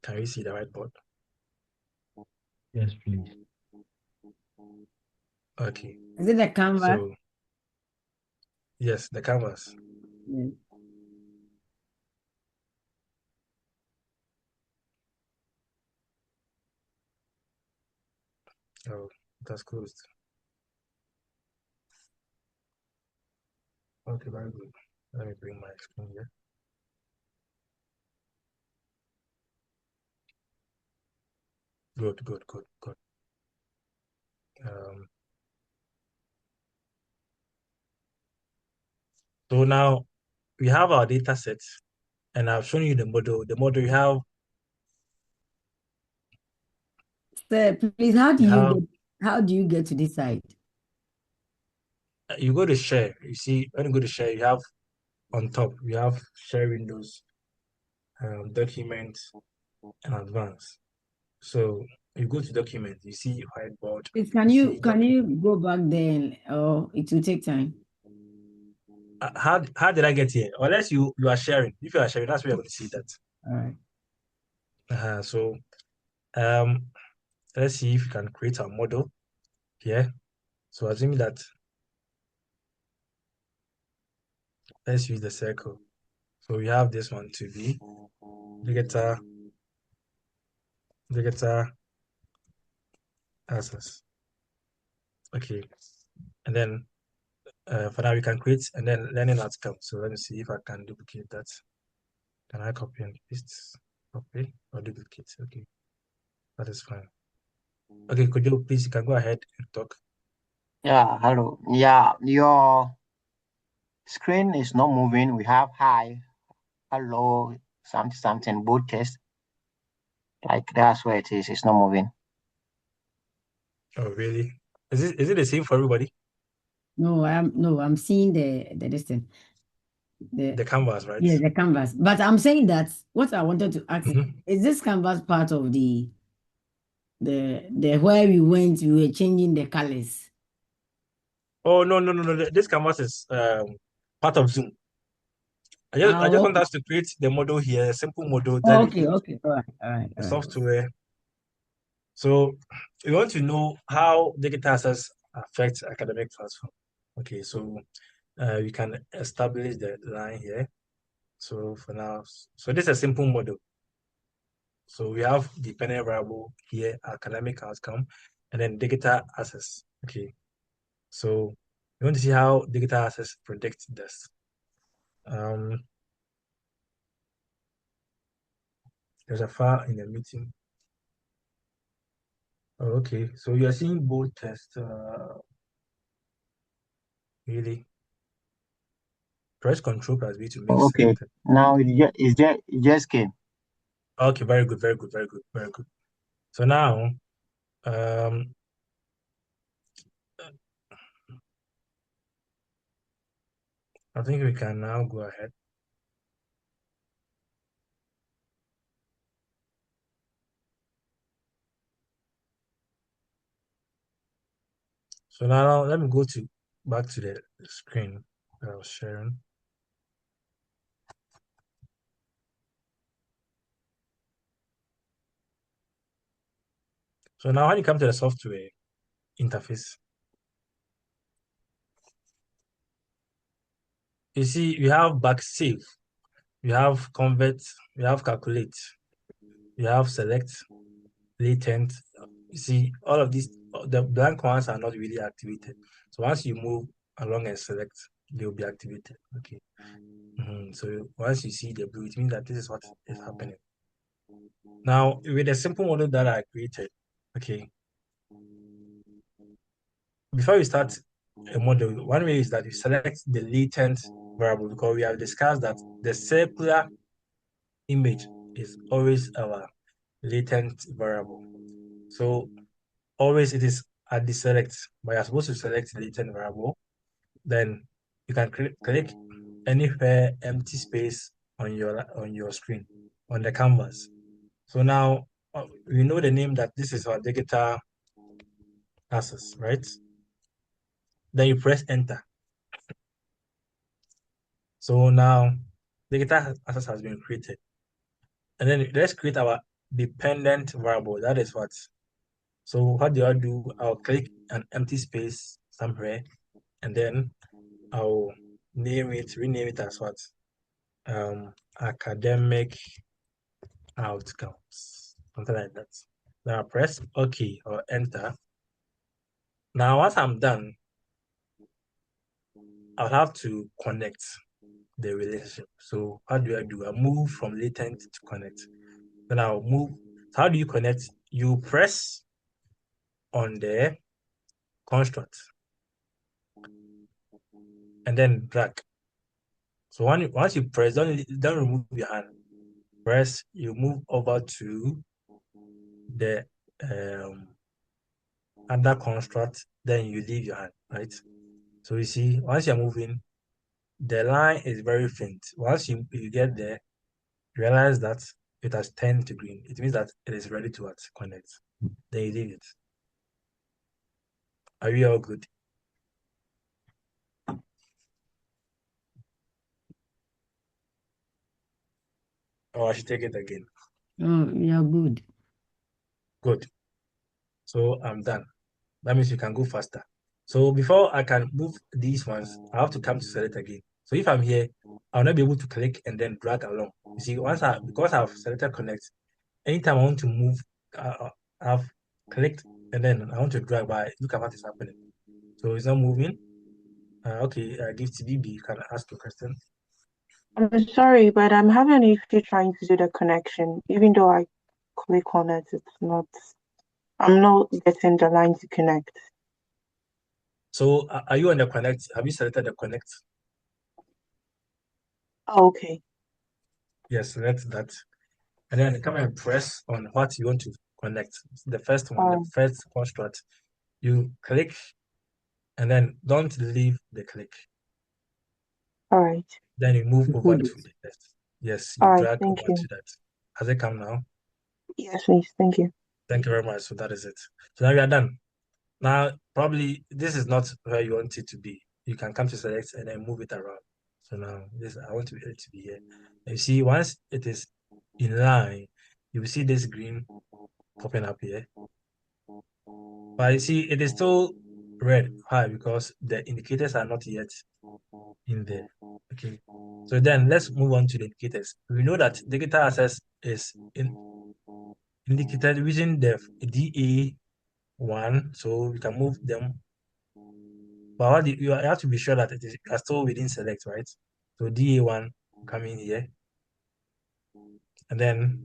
Can you see the whiteboard? Yes, please. Okay. Is it the canvas? So, yes, the canvas. Yes. Oh, that's closed. Okay, very good. Let me bring my screen here. Good. So now we have our data set, and I've shown you the model. The model you have. Sir, please, how do you get to this side? You go to share. You see, when you go to share, you have on top, you have share windows, document, and advanced. So you go to document, you see whiteboard. Please, See can you go back there, or it will take time? how did I get here? Unless you are sharing. If you are sharing, that's where you're going to see that. All right. So let's see if you can create a model here. So assuming that, let's use the circle. So we have this one to be digital access. Okay, and then for now we can create and then learning outcome. So let me see if I can duplicate that. Can I copy and paste? Copy or duplicate? Okay, that is fine. Okay, could you please, you can go ahead and talk. Yeah, hello. Yeah, your screen is not moving. We have hi, hello, something, boot test. Like that's where it is. It's not moving. Oh, really? Is it the same for everybody? No, I'm seeing the distance. The canvas, right? Yeah, the canvas. But I'm saying that what I wanted to ask Mhm. is this canvas part of the where we went, we were changing the colors. Oh, no. This canvas is part of Zoom. I just want Okay. us to create the model here, a simple model, then Okay. All right. the software. So we want to know how digital access affects academic platform. Okay, so we can establish the line here. So for now, so this is a simple model. So we have dependent variable here, academic outcome, and then digital access. Okay, so we want to see how digital access predicts this. There's a file in the meeting. Oh, okay, so you are seeing both tests. Really, press Control plus V to make Okay. selected. Now it just came. Okay, very good. So now, I think we can now go ahead. So now let me go back to the screen that I was sharing. So now when you come to the software interface, you see you have back save, you have convert, you have calculate, you have select, latent. You see all of these, the blank ones are not really activated. So once you move along and select, they will be activated. Okay. So once you see the blue, it means that this is what is happening. Now with the simple model that I created, okay, before you start a model, one way is that you select the latent variable, because we have discussed that the circular image is always our latent variable. So always it is at the select, but you're supposed to select the latent variable. Then you can click anywhere empty space on your screen, on the canvas. So now we know the name that this is our digital access, right? Then you press enter. So now digital access has been created. And then let's create our dependent variable. That is what. So what do I do? I'll click an empty space somewhere, and then I'll rename it as what? Academic outcomes. Something like that. Now press OK or enter. Now once I'm done, I'll have to connect the relationship. So how do I do? I move from latent to connect. Then I'll move. So how do you connect? You press on the construct and then drag. So once you press, don't remove your hand. Press, you move over to the under construct, then you leave your hand, right? So you see, once you're moving, the line is very faint. Once you get there, realize that it has turned to green. It means that it is ready to connect. Then you leave it. Are you all good? Or I should take it again. Oh, you're good. Good. So I'm done. That means you can go faster. So before I can move these ones, I have to come to select again. So if I'm here, I'll not be able to click and then drag along. You see, because I've selected connect, anytime I want to move, I've clicked and then I want to drag by. Look at what is happening. So it's not moving. Okay, give TBB. You can ask a question. I'm sorry, but I'm having an issue trying to do the connection. Even though I click on it, I'm not getting the line to connect. So are you on the connect? Have you selected the connect? Oh, okay. Yes, select that. And then come and press on what you want to connect. The first one, the first construct. You click and then don't leave the click. All right. Then you move over Hold to it. the test. Yes, All you right. drag Thank over you. to that. Has it come now? Yes, please. Thank you. Thank you very much. So that is it. So now we are done. Now, probably this is not where you want it to be. You can come to select and then move it around. So now this I want it to be here. And you see, once it is in line, you will see this green popping up here. But you see, it is still red. Why? Because the indicators are not yet in there. Okay. So then let's move on to the indicators. We know that digital access is indicated using the DA1, so we can move them. But you have to be sure that you are still within select, right? So DA1 come in here, and then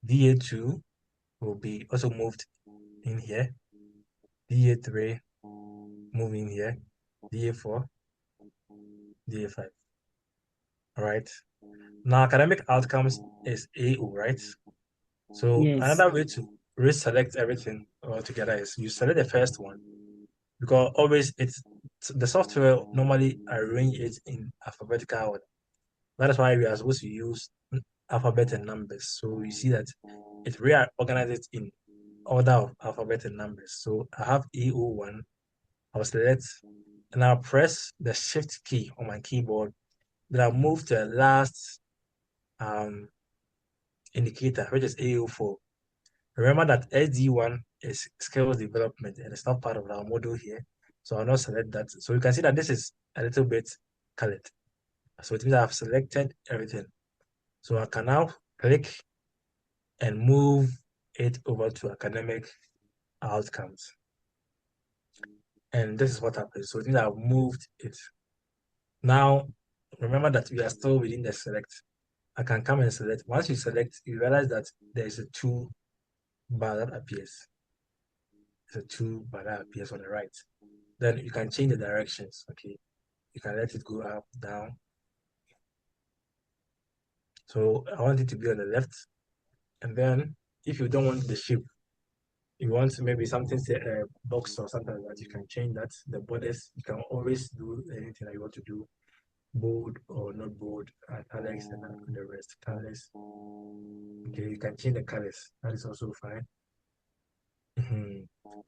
DA2 will be also moved in here. DA3 move in here. DA4, DA5. All right. Now academic outcomes is AO, right? So Yes. another way to reselect everything all together is you select the first one, because always the software normally arrange it in alphabetical order. That is why we are supposed to use alphabet and numbers. So you see that it reorganizes in order of alphabet and numbers. So I have AO1. I'll select and I'll press the shift key on my keyboard. Then I'll move to the last indicator, which is AO4. Remember that SD1 is skills development and it's not part of our model here. So I'll not select that. So you can see that this is a little bit colored. So it means I've selected everything. So I can now click and move it over to academic outcomes. And this is what happens. So it means I've moved it. Now, remember that we are still within the select. I can come and select. Once you select, you realize that there is a 2 bar that appears. There's a 2 bar that appears on the right. Then you can change the directions. Okay. You can let it go up, down. So I want it to be on the left. And then if you don't want the shape, you want maybe something, say a box or something like that, you can change that. The borders, you can always do anything that you want to do, bold or not bold, italics and the rest, colors. Okay, you can change the colors. That is also fine.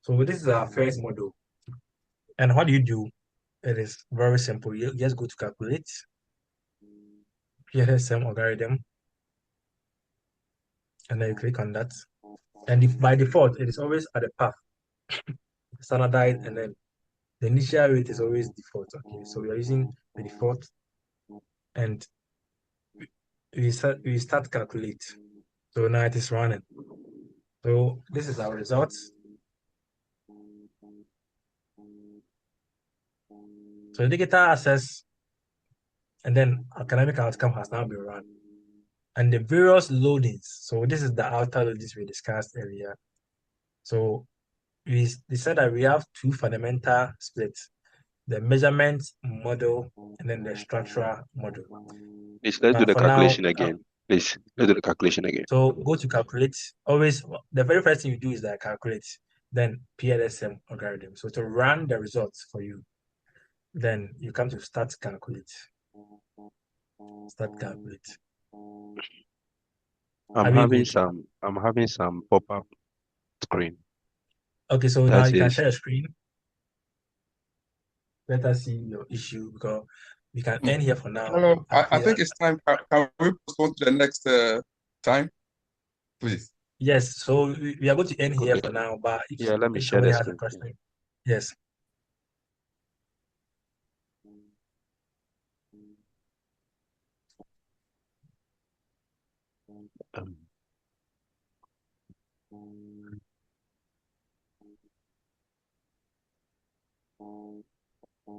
So this is our first model. And what do you do? It is very simple. You just go to calculate, PLS-SEM algorithm, and then you click on that. And if by default, it is always at the path, standardized, and then the initial rate is always default. Okay, so we are using the default, and we start calculate. So now it is running. So this is our results. So digital access and then academic outcome has now been run. And the various loadings. So this is the outer loadings we discussed earlier. So we said that we have two fundamental splits: the measurement model and then the structural model. Please, let's do the For now, calculation again. Please, let's do the calculation again. so go to calculate. Always, the very first thing you do is that calculate, then PLS-SEM algorithm. So to run the results for you, then you come to start calculate. Start calculate. I'm having some pop-up screen. Okay, so now That you can is share a screen. Let us see your issue because we can end here for now. No, I think it's time. Can we postpone to the next time, please? Yes, so we are going to end here for now, but Yeah, let me if share the somebody has a screen. question, yes.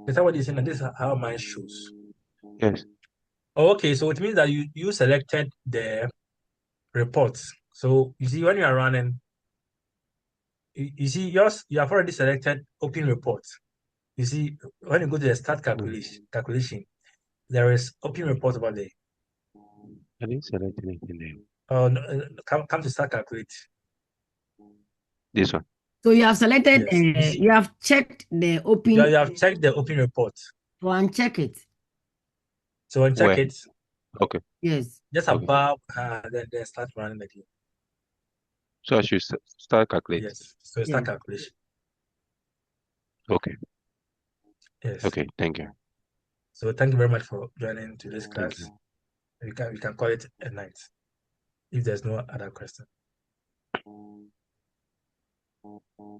Is that what you're saying? This is how mine shows. Yes. Okay, so it means that you selected the reports. So you see when you are running, you see yours, you have already selected open reports. You see when you go to the start calculation, there is open report over there. I didn't select anything there. Oh, no, come to start calculate. This one. So you have selected, Yes. you have checked the open. You have checked the open report. So uncheck it. So uncheck Where? it. Okay. Yes. Just Okay. above, then start running again. So I should start calculating. Yes. So start calculation. Okay. Yes. Okay. Thank you. So thank you very much for joining today's class. Thank you. We can call it a night if there's no other question.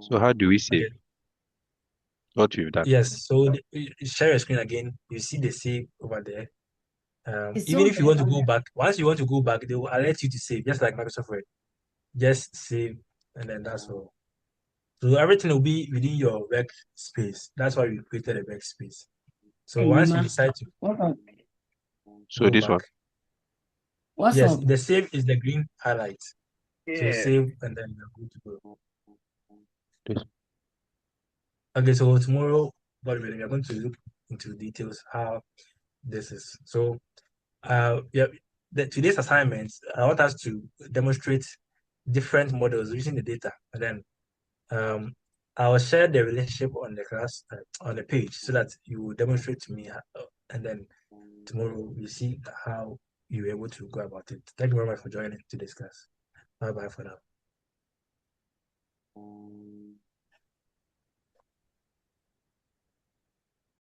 So how do we save Okay. what you've done? Yes. So you share your screen again. You see the save over there. It's Even so if you want to go back, once you want to go back, they will alert you to save, just like Microsoft Word. Just save, and then that's all. So everything will be within your workspace. That's why we created a workspace. So Hey, once you Nima. decide to So go this back, one. What's yes, up? the save is the green highlight. So Yeah. save, and then you're good to go. This. Okay, so tomorrow, God willing, we're going to look into details how this is. So, yeah, today's assignment, I want us to demonstrate different models using the data, and then I'll share the relationship on the class on the page so that you will demonstrate to me, and then tomorrow we see how you were able to go about it. Thank you very much for joining today's class. Bye bye for now.